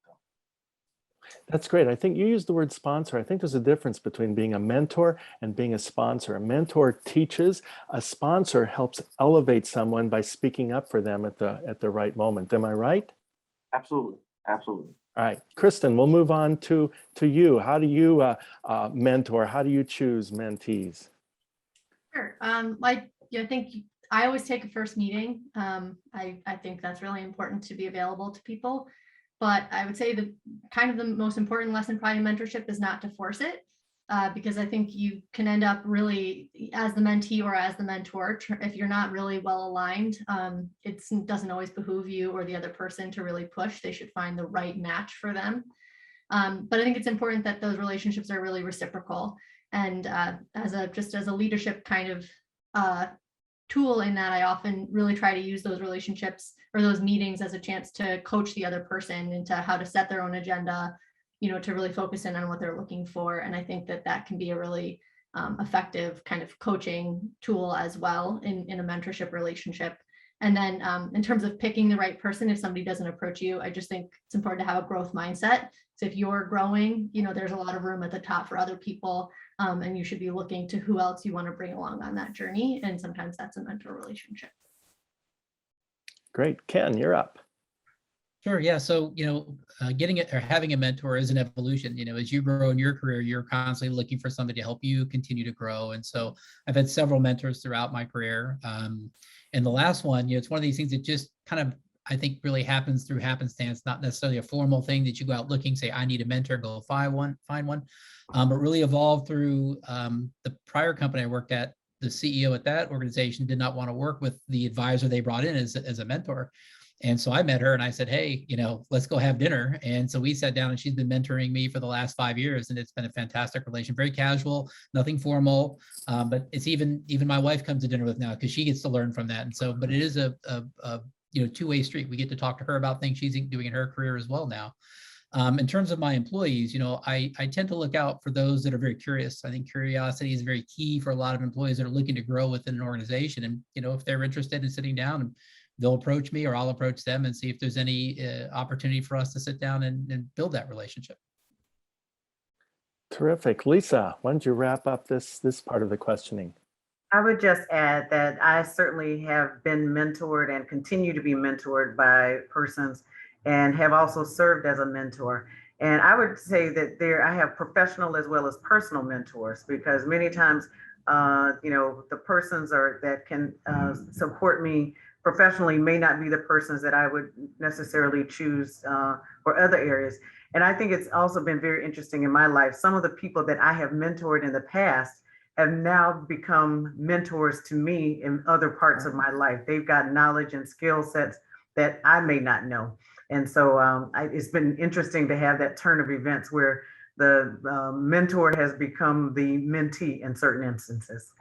That's great. I think you used the word sponsor. I think there's a difference between being a mentor and being a sponsor. A mentor teaches, a sponsor helps elevate someone by speaking up for them at the right moment. Am I right? Absolutely, absolutely. All right, Kristen, we'll move on to you. How do you mentor? How do you choose mentees? Sure. I think I always take a first meeting. I think that's really important to be available to people. But I would say the kind of the most important lesson probably in mentorship is not to force it, because I think you can end up really as the mentee or as the mentor, if you're not really well aligned, it doesn't always behoove you or the other person to really push. They should find the right match for them. But I think it's important that those relationships are really reciprocal. And as a leadership kind of tool in that, I often really try to use those relationships or those meetings as a chance to coach the other person into how to set their own agenda, to really focus in on what they're looking for. And I think that can be a really effective kind of coaching tool as well in a mentorship relationship. And then in terms of picking the right person, if somebody doesn't approach you, I just think it's important to have a growth mindset. So if you're growing, there's a lot of room at the top for other people. And you should be looking to who else you want to bring along on that journey. And sometimes that's a mentor relationship. Great. Ken, you're up. Sure. Yeah. So, getting it or having a mentor is an evolution. As you grow in your career, you're constantly looking for somebody to help you continue to grow. And so I've had several mentors throughout my career. And the last one, it's one of these things that just kind of, I think, really happens through happenstance, not necessarily a formal thing that you go out looking, say, I need a mentor, go find one, but really evolved through the prior company I worked at. The CEO at that organization did not want to work with the advisor they brought in as a mentor. And so I met her and I said, hey, let's go have dinner. And so we sat down and she's been mentoring me for the last 5 years. And it's been a fantastic relation, very casual, nothing formal. But it's even my wife comes to dinner with now because she gets to learn from that. And so, but it is a two-way street. We get to talk to her about things she's doing in her career as well now. In terms of my employees, I tend to look out for those that are very curious. I think curiosity is very key for a lot of employees that are looking to grow within an organization. And, if they're interested in sitting down, they'll approach me or I'll approach them and see if there's any opportunity for us to sit down and build that relationship. Terrific. Lisa, why don't you wrap up this part of the questioning? I would just add that I certainly have been mentored and continue to be mentored by persons and have also served as a mentor. And I would say that I have professional as well as personal mentors, because many times, the persons that can support me professionally may not be the persons that I would necessarily choose for other areas. And I think it's also been very interesting in my life. Some of the people that I have mentored in the past have now become mentors to me in other parts of my life. They've got knowledge and skill sets that I may not know. And so it's been interesting to have that turn of events where the mentor has become the mentee in certain instances.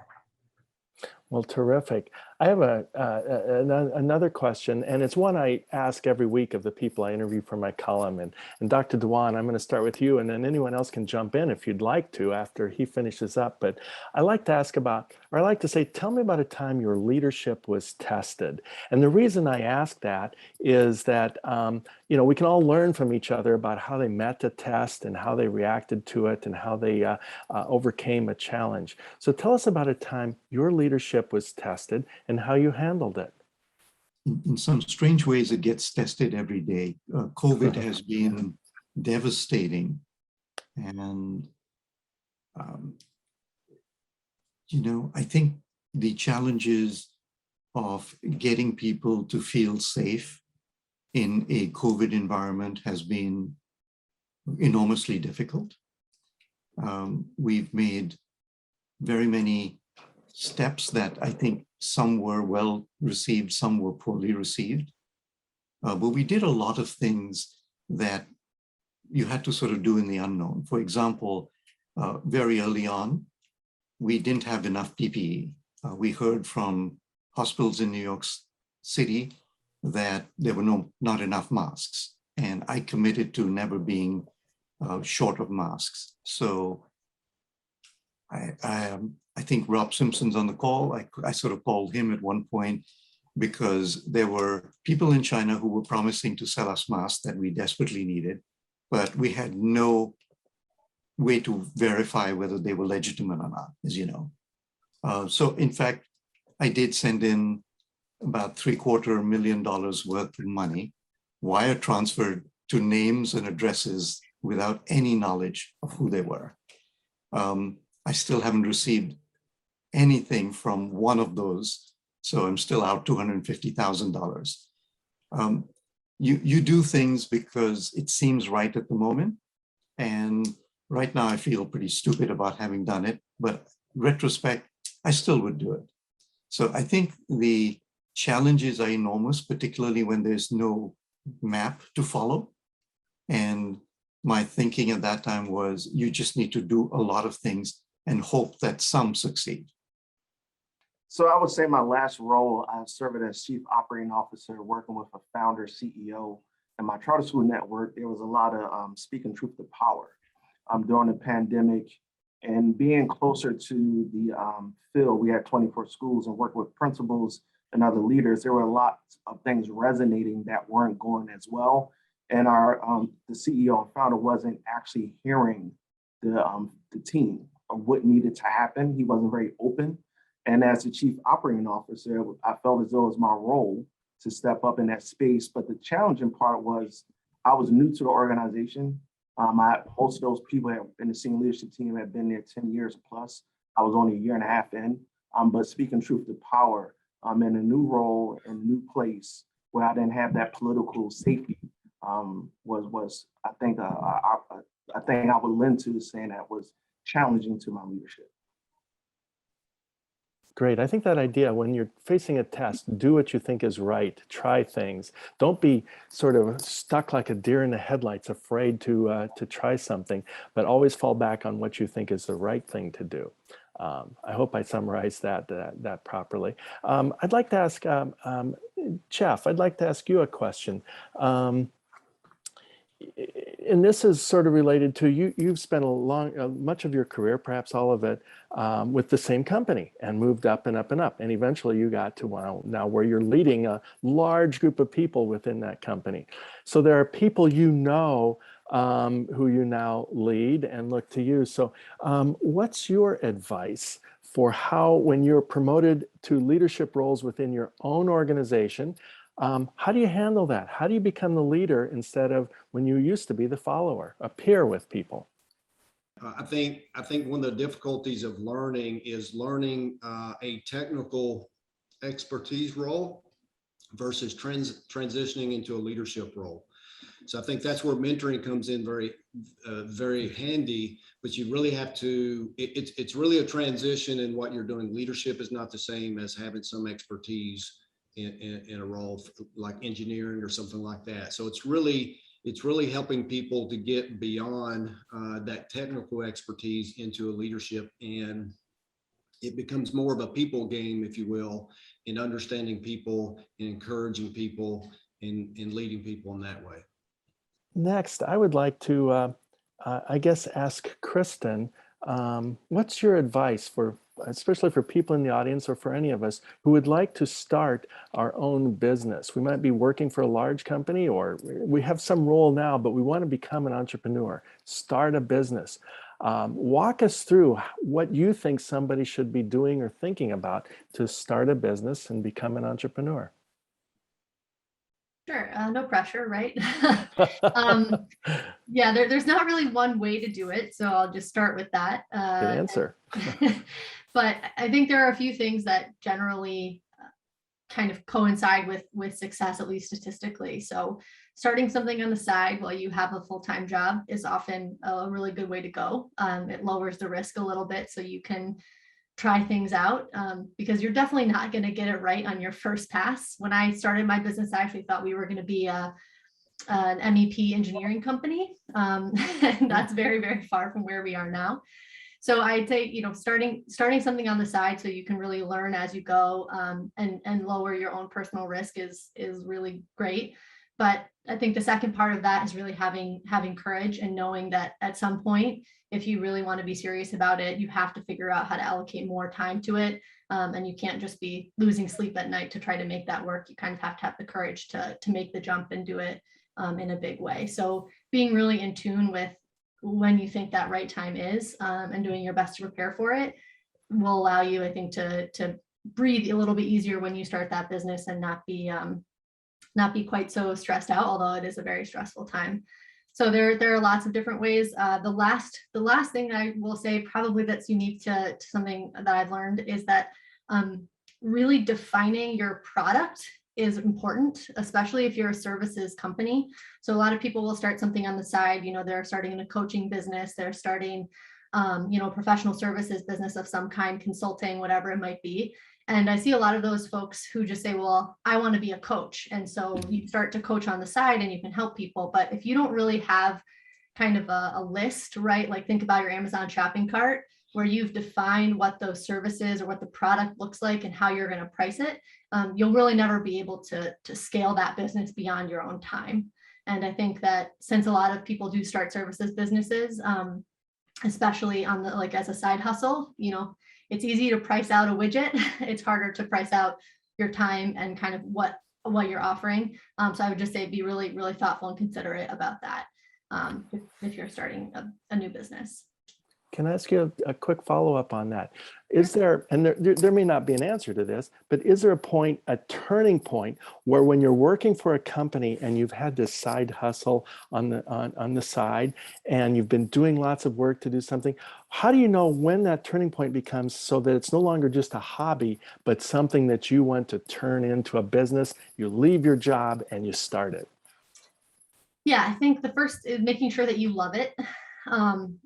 Well, terrific. I have another question, and it's one I ask every week of the people I interview for my column. And Dr. Dewan, I'm going to start with you, and then anyone else can jump in if you'd like to after he finishes up. But I like to ask about, or I like to say, tell me about a time your leadership was tested. And the reason I ask that is that, you know, we can all learn from each other about how they met the test and how they reacted to it and how they overcame a challenge. So tell us about a time your leadership was tested and how you handled it. In some strange ways, it gets tested every day. COVID has been devastating. And, you know, I think the challenges of getting people to feel safe in a COVID environment has been enormously difficult. We've made very many steps that I think some were well received, some were poorly received. But we did a lot of things that you had to sort of do in the unknown. For example, very early on, we didn't have enough PPE. We heard from hospitals in New York City that there were not enough masks. And I committed to never being short of masks. So I think Rob Simpson's on the call. I sort of called him at one point because there were people in China who were promising to sell us masks that we desperately needed, but we had no way to verify whether they were legitimate or not, as you know. So in fact, I did send in about $750,000 worth of money, wire transferred to names and addresses without any knowledge of who they were. I still haven't received anything from one of those, so I'm still out $250,000. You do things because it seems right at the moment, and right now I feel pretty stupid about having done it, but retrospect, I still would do it. So I think the challenges are enormous, particularly when there's no map to follow. And my thinking at that time was, you just need to do a lot of things and hope that some succeed. So I would say my last role, I served as Chief Operating Officer, working with a founder CEO. In my charter school network, there was a lot of speaking truth to power during the pandemic, and being closer to the field. We had 24 schools and worked with principals and other leaders. There were a lot of things resonating that weren't going as well. And our the CEO and founder wasn't actually hearing the team of what needed to happen. He wasn't very open. And as the Chief Operating Officer, I felt as though it was my role to step up in that space. But the challenging part was I was new to the organization. Most of those people in the senior leadership team had been there 10 years plus. I was only a year and a half in, but speaking truth to power, I'm in a new role, in a new place where I didn't have that political safety. Was I think I would lend to saying that was challenging to my leadership. Great. I think that idea, when you're facing a test, do what you think is right, try things. Don't be sort of stuck like a deer in the headlights, afraid to try something, but always fall back on what you think is the right thing to do. I hope I summarized that properly. I'd like to ask, Jeff, I'd like to ask you a question. And this is sort of related to you've spent much of your career, perhaps all of it, with the same company and moved up and up and up. And eventually you got to now where you're leading a large group of people within that company. So there are people you know who you now lead and look to you. So what's your advice for how, when you're promoted to leadership roles within your own organization, how do you handle that? How do you become the leader instead of when you used to be the follower, a peer with people? I think one of the difficulties of learning is learning a technical expertise role versus transitioning into a leadership role. So I think that's where mentoring comes in very handy, but you really have to, it's really a transition in what you're doing. Leadership is not the same as having some expertise in a role like engineering or something like that. So it's really helping people to get beyond that technical expertise into a leadership and it becomes more of a people game, if you will, in understanding people and encouraging people and leading people in that way. Next, I would like to, I guess, ask Kristen, what's your advice for, especially for people in the audience or for any of us who would like to start our own business? We might be working for a large company, or we have some role now, but we want to become an entrepreneur, start a business. Walk us through what you think somebody should be doing or thinking about to start a business and become an entrepreneur. Sure, no pressure, right? Yeah, there's not really one way to do it, so I'll just start with that. Good answer. But I think there are a few things that generally kind of coincide with success, at least statistically. So starting something on the side while you have a full-time job is often a really good way to go. It lowers the risk a little bit so you can try things out, because you're definitely not going to get it right on your first pass. When I started my business, I actually thought we were going to be an MEP engineering company. And that's very, very far from where we are now. So I'd say, starting something on the side so you can really learn as you go, and lower your own personal risk is really great. But I think the second part of that is really having courage and knowing that at some point, if you really want to be serious about it, you have to figure out how to allocate more time to it. And you can't just be losing sleep at night to try to make that work. You kind of have to have the courage to make the jump and do it in a big way. So being really in tune with when you think that right time is, and doing your best to prepare for it will allow you, I think, to breathe a little bit easier when you start that business and not be quite so stressed out, although it is a very stressful time. So there are lots of different ways. The last thing I will say, probably that's unique to something that I've learned, is that really defining your product is important, especially if you're a services company. So a lot of people will start something on the side. They're starting in a coaching business, they're starting professional services business of some kind, consulting, whatever it might be. And I see a lot of those folks who just say, well, I want to be a coach. And so you start to coach on the side and you can help people. But if you don't really have kind of a list, right? Like think about your Amazon shopping cart where you've defined what those services or what the product looks like and how you're going to price it, you'll really never be able to scale that business beyond your own time. And I think that since a lot of people do start services businesses, especially on the, like as a side hustle, it's easy to price out a widget. It's harder to price out your time and kind of what you're offering. So I would just say be really, really thoughtful and considerate about that if you're starting a new business. Can I ask you a quick follow-up on that? Is there, and there may not be an answer to this, but is there a turning point where when you're working for a company and you've had this side hustle on the side and you've been doing lots of work to do something, how do you know when that turning point becomes so that it's no longer just a hobby, but something that you want to turn into a business? You leave your job and you start it. Yeah, I think the first is making sure that you love it.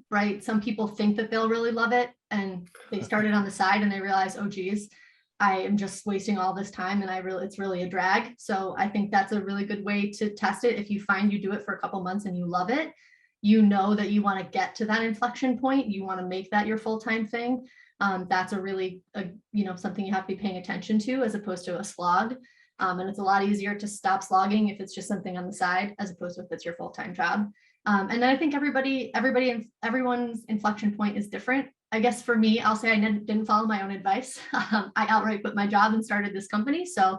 Right? Some people think that they'll really love it and they start it on the side and they realize, oh geez, I am just wasting all this time and it's really a drag. So I think that's a really good way to test it. If you find you do it for a couple months and you love it, you know that you want to get to that inflection point. You want to make that your full-time thing. That's something you have to be paying attention to as opposed to a slog. And it's a lot easier to stop slogging if it's just something on the side as opposed to if it's your full-time job. And then I think everyone's inflection point is different. I guess for me, I'll say I didn't follow my own advice. I outright quit my job and started this company. So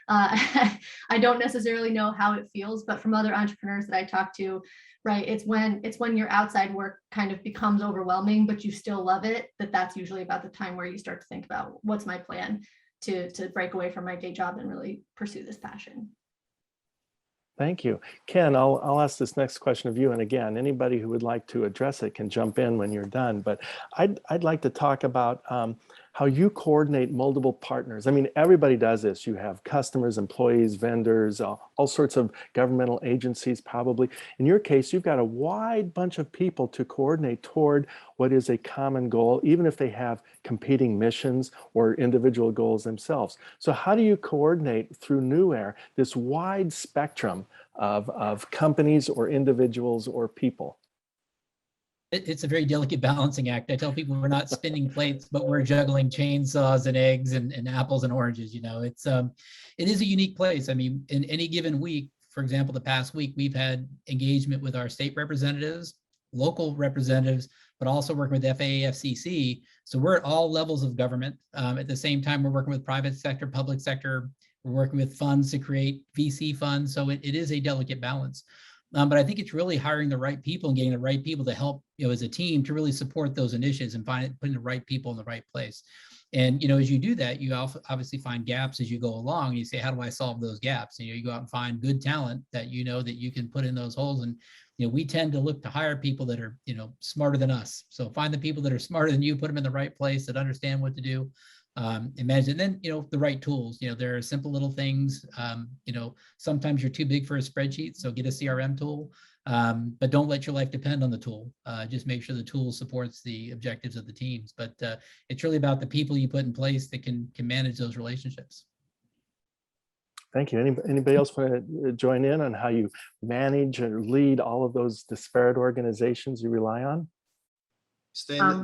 I don't necessarily know how it feels, but from other entrepreneurs that I talk to, right, it's when your outside work kind of becomes overwhelming, but you still love it, that's usually about the time where you start to think about what's my plan to break away from my day job and really pursue this passion. Thank you. Ken, I'll ask this next question of you. And again, anybody who would like to address it can jump in when you're done. But I'd like to talk about how you coordinate multiple partners. I mean, everybody does this. You have customers, employees, vendors, all sorts of governmental agencies probably. In your case, you've got a wide bunch of people to coordinate toward what is a common goal, even if they have competing missions or individual goals themselves. So how do you coordinate through NUAIR this wide spectrum of companies or individuals or people? It's a very delicate balancing act. I tell people we're not spinning plates, but we're juggling chainsaws and eggs and apples and oranges. It is a unique place. I mean, in any given week, for example, the past week, we've had engagement with our state representatives, local representatives, but also working with FAA, FCC. So we're at all levels of government. At the same time, we're working with private sector, public sector. We're working with funds to create VC funds. So it is a delicate balance. But I think it's really hiring the right people and getting the right people to help, as a team to really support those initiatives and putting the right people in the right place. And, as you do that, you obviously find gaps as you go along. And you say, how do I solve those gaps? And, you go out and find good talent that that you can put in those holes. And, we tend to look to hire people that are, smarter than us. So find the people that are smarter than you, put them in the right place, that understand what to do. And manage it. And then, the right tools, there are simple little things, sometimes you're too big for a spreadsheet, so get a CRM tool, but don't let your life depend on the tool. Just make sure the tool supports the objectives of the teams. But it's really about the people you put in place that can manage those relationships. Thank you. Anybody else want to join in on how you manage or lead all of those disparate organizations you rely on? Stan,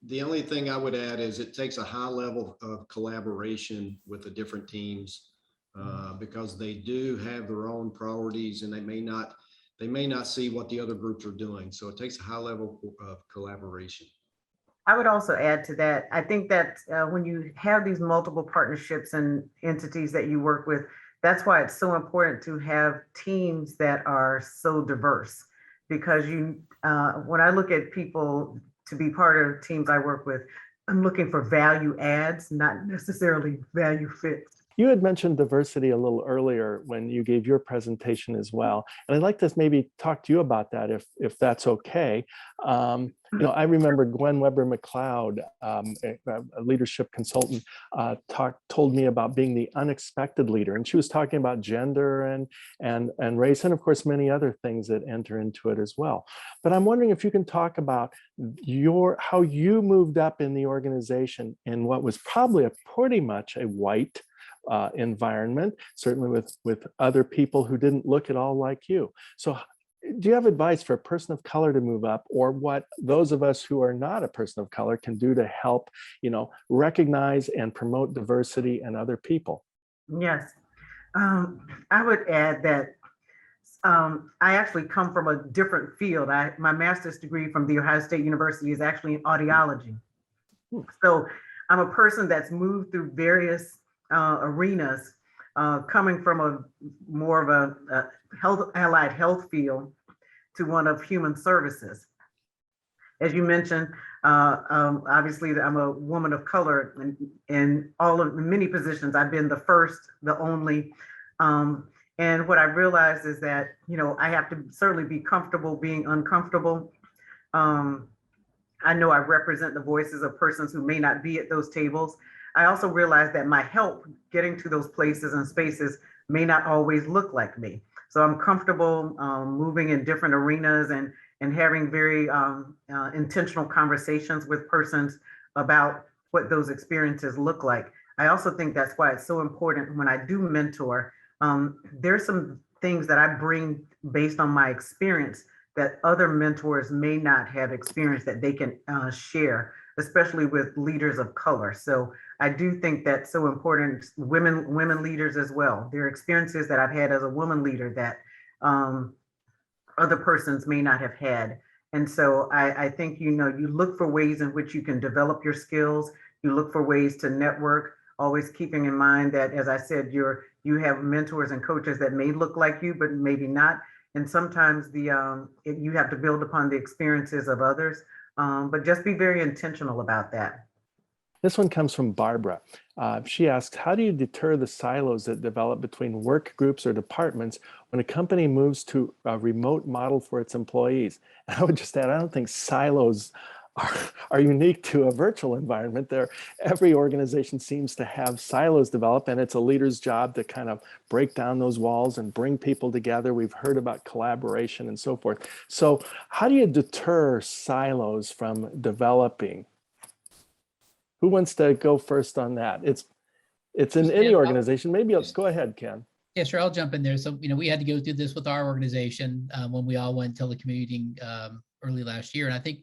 the only thing I would add is it takes a high level of collaboration with the different teams because they do have their own priorities and they may not see what the other groups are doing. So it takes a high level of collaboration. I would also add to that. I think that when you have these multiple partnerships and entities that you work with, that's why it's so important to have teams that are so diverse. Because when I look at people to be part of teams I work with, I'm looking for value adds, not necessarily value fits. You had mentioned diversity a little earlier when you gave your presentation as well. And I'd like to maybe talk to you about that if that's okay. I remember Gwen Weber-McLeod, a leadership consultant, told me about being the unexpected leader. And she was talking about gender and race, and of course, many other things that enter into it as well. But I'm wondering if you can talk about how you moved up in the organization in what was probably pretty much a white environment, certainly with other people who didn't look at all like you. So do you have advice for a person of color to move up, or what those of us who are not a person of color can do to help, recognize and promote diversity in other people? Yes. I would add that I actually come from a different field. My master's degree from The Ohio State University is actually in audiology. So I'm a person that's moved through various arenas, coming from a more of a allied health field to one of human services. As you mentioned, obviously I'm a woman of color, and in many positions I've been the first, the only. And what I realized is that I have to certainly be comfortable being uncomfortable. I know I represent the voices of persons who may not be at those tables. I also realized that my help getting to those places and spaces may not always look like me. So I'm comfortable moving in different arenas and having very intentional conversations with persons about what those experiences look like. I also think that's why it's so important when I do mentor. There's some things that I bring based on my experience that other mentors may not have experienced that they can share, especially with leaders of color. So I do think that's so important. Women leaders as well. There are experiences that I've had as a woman leader that other persons may not have had. And so I think, you look for ways in which you can develop your skills. You look for ways to network, always keeping in mind that, as I said, you have mentors and coaches that may look like you, but maybe not. And sometimes you have to build upon the experiences of others, but just be very intentional about that. This one comes from Barbara. She asks, how do you deter the silos that develop between work groups or departments when a company moves to a remote model for its employees? And I would just add, I don't think silos are unique to a virtual environment. Every organization seems to have silos develop, and it's a leader's job to kind of break down those walls and bring people together. We've heard about collaboration and so forth. So how do you deter silos from developing? Who wants to go first on that? It's in any organization. Maybe go ahead, Ken. Yeah, sure. I'll jump in there. So, we had to go through this with our organization when we all went telecommuting early last year. And I think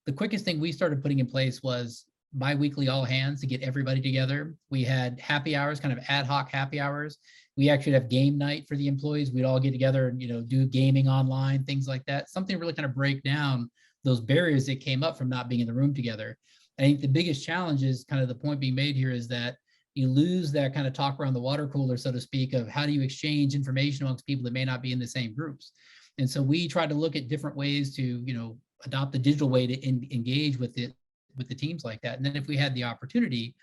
the quickest thing we started putting in place was bi-weekly all hands to get everybody together. We had happy hours, kind of ad hoc happy hours. We actually have game night for the employees. We'd all get together and, do gaming online, things like that. Something really kind of break down those barriers that came up from not being in the room together. I think the biggest challenge is kind of the point being made here is that you lose that kind of talk around the water cooler, so to speak, of how do you exchange information amongst people that may not be in the same groups. And so we try to look at different ways to, adopt the digital way to engage with the teams like that. And then if we had the opportunity,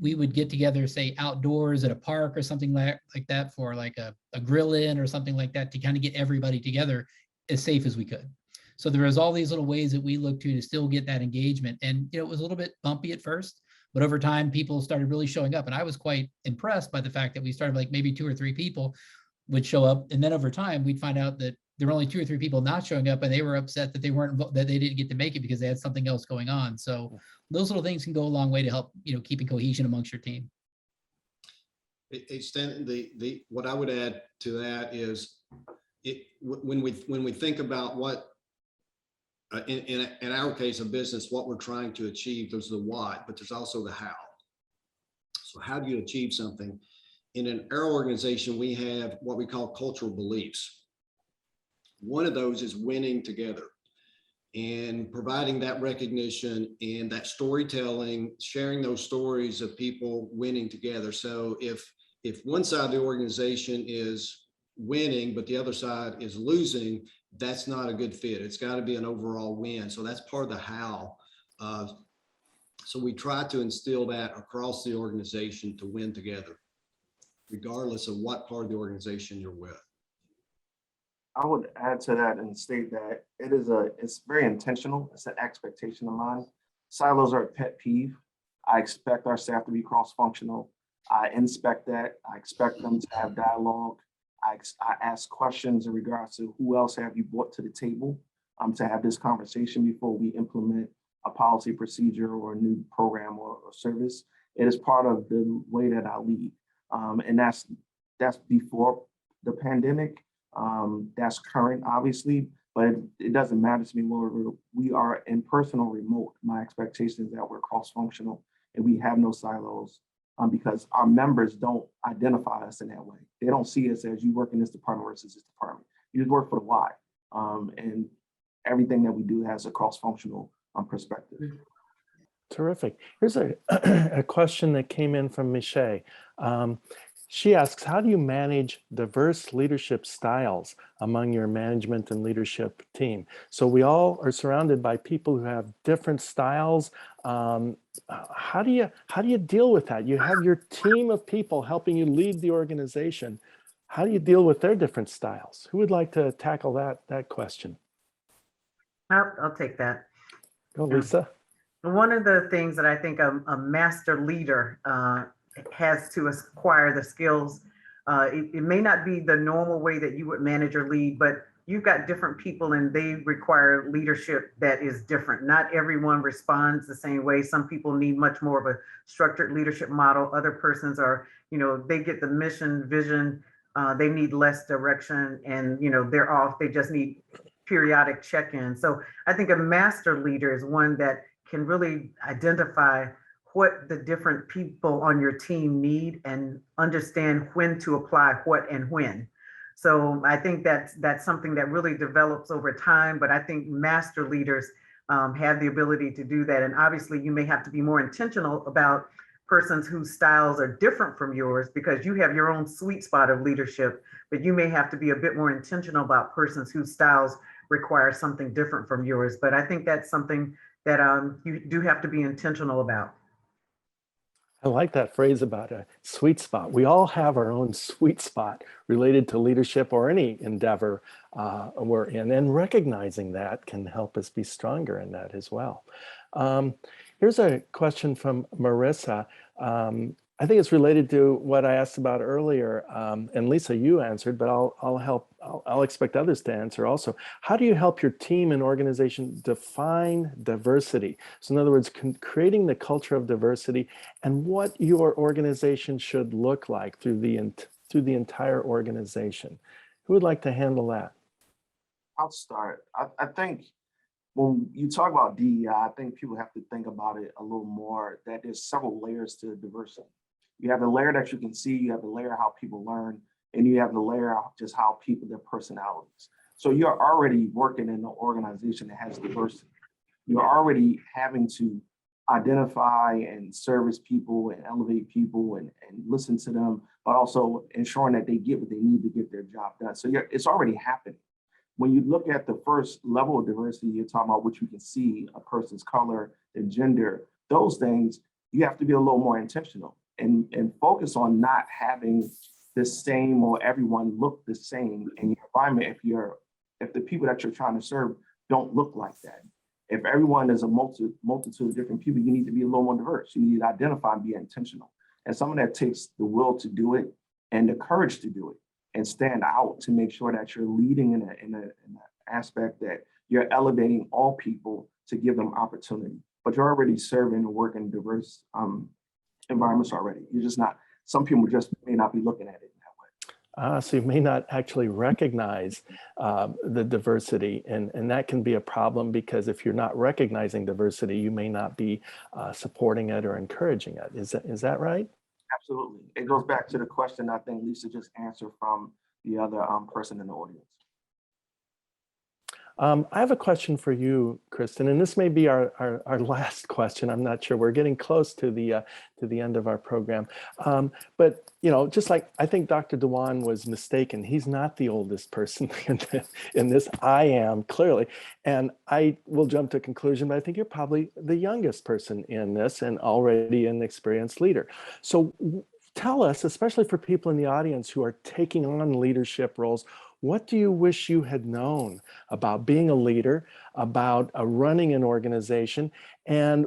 we would get together, say outdoors at a park or something like that for like a grill in or something like that to kind of get everybody together as safe as we could. So there was all these little ways that we looked to still get that engagement. And it was a little bit bumpy at first, but over time people started really showing up. And I was quite impressed by the fact that we started like maybe 2 or 3 people would show up. And then over time we'd find out that there were only 2 or 3 people not showing up and they were upset that that they didn't get to make it because they had something else going on. So those little things can go a long way to help, keeping cohesion amongst your team. What I would add to that is when we think about what in our case of business, what we're trying to achieve, there's the what, but there's also the how. So how do you achieve something? In our organization, we have what we call cultural beliefs. One of those is winning together and providing that recognition and that storytelling, sharing those stories of people winning together. So if one side of the organization is winning, but the other side is losing, that's not a good fit. It's got to be an overall win. So that's part of the how. So we try to instill that across the organization to win together, regardless of what part of the organization you're with. I would add to that and state that it's very intentional. It's an expectation of mine. Silos are a pet peeve. I expect our staff to be cross-functional. I inspect that. I expect them to have dialogue. I ask questions in regards to who else have you brought to the table to have this conversation before we implement a policy, procedure, or a new program or service. It is part of the way that I lead. And that's before the pandemic. That's current, obviously, but it doesn't matter to me whether we are in person or remote. My expectation is that we're cross-functional and we have no silos because our members don't identify us in that way. They don't see us as you work in this department versus this department. You just work for the why. And everything that we do has a cross-functional perspective. Terrific. Here's a question that came in from Michelle. She asks, how do you manage diverse leadership styles among your management and leadership team? So we all are surrounded by people who have different styles. How do you deal with that? You have your team of people helping you lead the organization. How do you deal with their different styles? Who would like to tackle that question? I'll take that. Go, Lisa. One of the things that I think a master leader has to acquire the skills. It may not be the normal way that you would manage or lead, but you've got different people and they require leadership that is different. Not everyone responds the same way. Some people need much more of a structured leadership model. Other persons are, they get the mission, vision, they need less direction and, they're off. They just need periodic check-in. So I think a master leader is one that can really identify what the different people on your team need and understand when to apply what and when. So I think that's something that really develops over time, but I think master leaders have the ability to do that. And obviously you may have to be more intentional about persons whose styles are different from yours because you have your own sweet spot of leadership, but you may have to be a bit more intentional about persons whose styles require something different from yours. But I think that's something that you do have to be intentional about. I like that phrase about a sweet spot. We all have our own sweet spot related to leadership or any endeavor we're in, and recognizing that can help us be stronger in that as well. Here's a question from Marissa. I think it's related to what I asked about earlier, and Lisa, you answered, but I'll expect others to answer also. How do you help your team and organization define diversity? So in other words, creating the culture of diversity and what your organization should look like through the entire organization. Who would like to handle that? I'll start. I think when you talk about DEI, I think people have to think about it a little more, that there's several layers to diversity. You have the layer that you can see, you have the layer how people learn, and you have the layer of just how people, their personalities. So you're already working in an organization that has diversity. You're already having to identify and service people and elevate people and listen to them, but also ensuring that they get what they need to get their job done. So it's already happening. When you look at the first level of diversity, you're talking about what you can see, a person's color, their gender, those things, you have to be a little more intentional and focus on not having the same or everyone look the same in your environment if the people that you're trying to serve don't look like that. If everyone is a multitude of different people, you need to be a little more diverse. You need to identify and be intentional. And some of that takes the will to do it and the courage to do it and stand out to make sure that you're leading in an aspect that you're elevating all people to give them opportunity. But you're already serving and working in diverse environments already. You're just not, some people just may not be looking at it that way. So you may not actually recognize the diversity, and that can be a problem, because if you're not recognizing diversity, you may not be supporting it or encouraging it. Is that right? Absolutely. It goes back to the question I think Lisa just answered from the other person in the audience. I have a question for you, Kristen, and this may be our last question. I'm not sure. We're getting close to the end of our program. But, you know, just like I think Dr. Dewan was mistaken, he's not the oldest person in this. I am, clearly. And I will jump to a conclusion, but I think you're probably the youngest person in this and already an experienced leader. So tell us, especially for people in the audience who are taking on leadership roles, what do you wish you had known about being a leader, about running an organization, and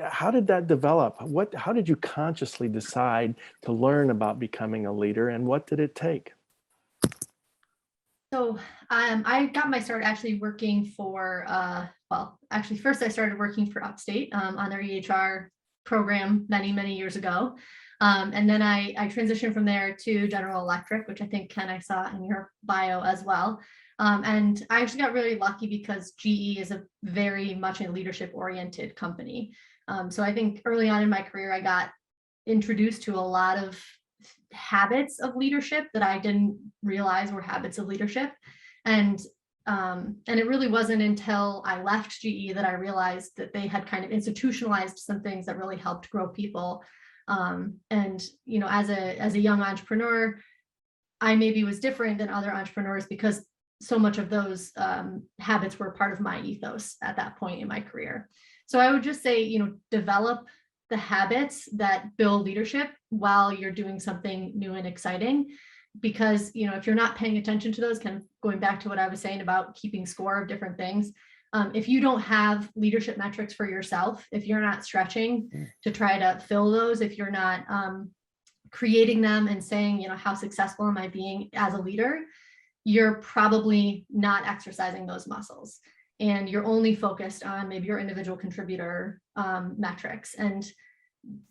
how did that develop? How did you consciously decide to learn about becoming a leader, and what did it take? So I got my start actually working for, first I started working for Upstate on their EHR program many years ago. And then I transitioned from there to General Electric, which I think, Ken, I saw in your bio as well. And I actually got really lucky because GE is a very much a leadership oriented company. So I think early on in my career, I got introduced to a lot of habits of leadership that I didn't realize were habits of leadership. And it really wasn't until I left GE that I realized that they had kind of institutionalized some things that really helped grow people. And, you know, as a young entrepreneur, I maybe was different than other entrepreneurs because so much of those habits were part of my ethos at that point in my career. So I would just say, you know, develop the habits that build leadership while you're doing something new and exciting. Because, you know, if you're not paying attention to those, kind of going back to what I was saying about keeping score of different things, if you don't have leadership metrics for yourself, if you're not stretching to try to fill those, if you're not creating them and saying, you know, how successful am I being as a leader, you're probably not exercising those muscles. And you're only focused on maybe your individual contributor metrics. And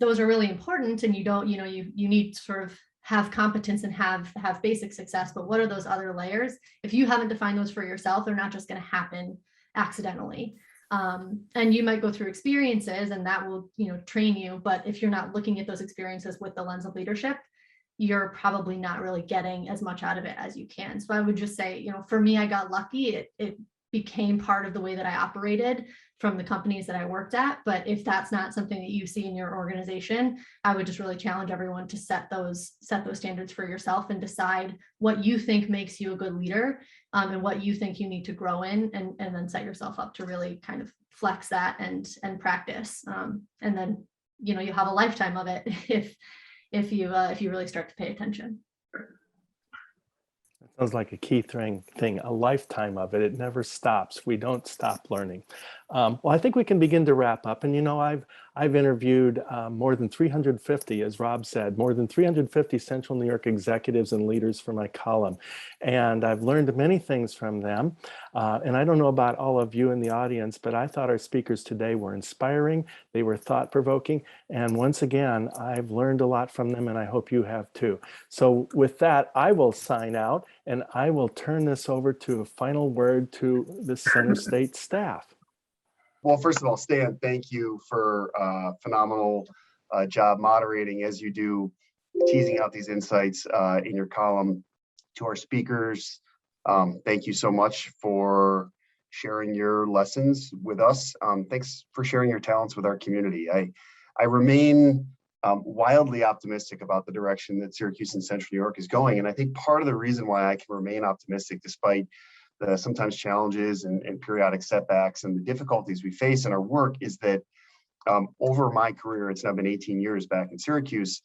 those are really important. And you don't, you know, you need to sort of have competence and have basic success. But what are those other layers? If you haven't defined those for yourself, they're not just going to happen accidentally. And you might go through experiences and that will, you know, train you. But if you're not looking at those experiences with the lens of leadership, you're probably not really getting as much out of it as you can. So I would just say, you know, for me, I got lucky. It became part of the way that I operated from the companies that I worked at. But if that's not something that you see in your organization, I would just really challenge everyone to set those standards for yourself and decide what you think makes you a good leader, and what you think you need to grow in, and then set yourself up to really kind of flex that and practice. And then, you know, you have a lifetime of it if you really start to pay attention. Sounds like a key thing, a lifetime of it. It never stops. We don't stop learning. Well, I think we can begin to wrap up. And, you know, I've interviewed more than 350, as Rob said, more than 350 Central New York executives and leaders for my column. And I've learned many things from them. And I don't know about all of you in the audience, but I thought our speakers today were inspiring. They were thought-provoking. And once again, I've learned a lot from them, and I hope you have too. So with that, I will sign out, and I will turn this over to a final word to the Center State staff. Well, first of all, Stan, thank you for phenomenal job moderating as you do, teasing out these insights in your column. To our speakers, thank you so much for sharing your lessons with us. Thanks for sharing your talents with our community. I remain wildly optimistic about the direction that Syracuse and Central New York is going. And I think part of the reason why I can remain optimistic despite the sometimes challenges and periodic setbacks and the difficulties we face in our work is that over my career, it's now been 18 years back in Syracuse,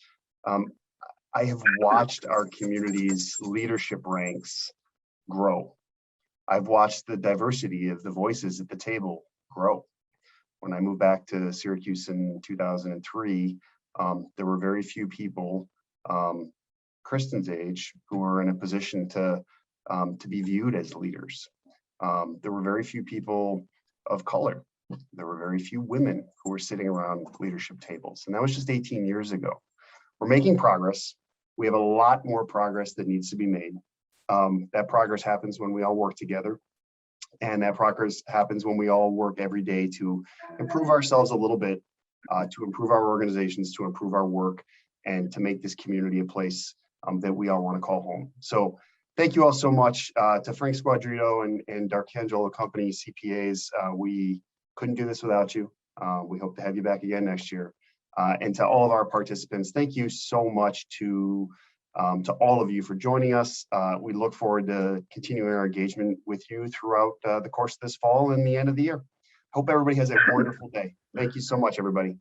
I have watched our community's leadership ranks grow. I've watched the diversity of the voices at the table grow. When I moved back to Syracuse in 2003, there were very few people Kristen's age who were in a position to be viewed as leaders. There were very few people of color. There were very few women who were sitting around leadership tables. And that was just 18 years ago. We're making progress. We have a lot more progress that needs to be made. That progress happens when we all work together. And that progress happens when we all work every day to improve ourselves a little bit, to improve our organizations, to improve our work, and to make this community a place that we all want to call home. So thank you all so much to Frank Squadrito and Darkangelo Company CPAs. We couldn't do this without you. We hope to have you back again next year. And to all of our participants, thank you so much to all of you for joining us. We look forward to continuing our engagement with you throughout the course of this fall and the end of the year. Hope everybody has a wonderful day. Thank you so much, everybody.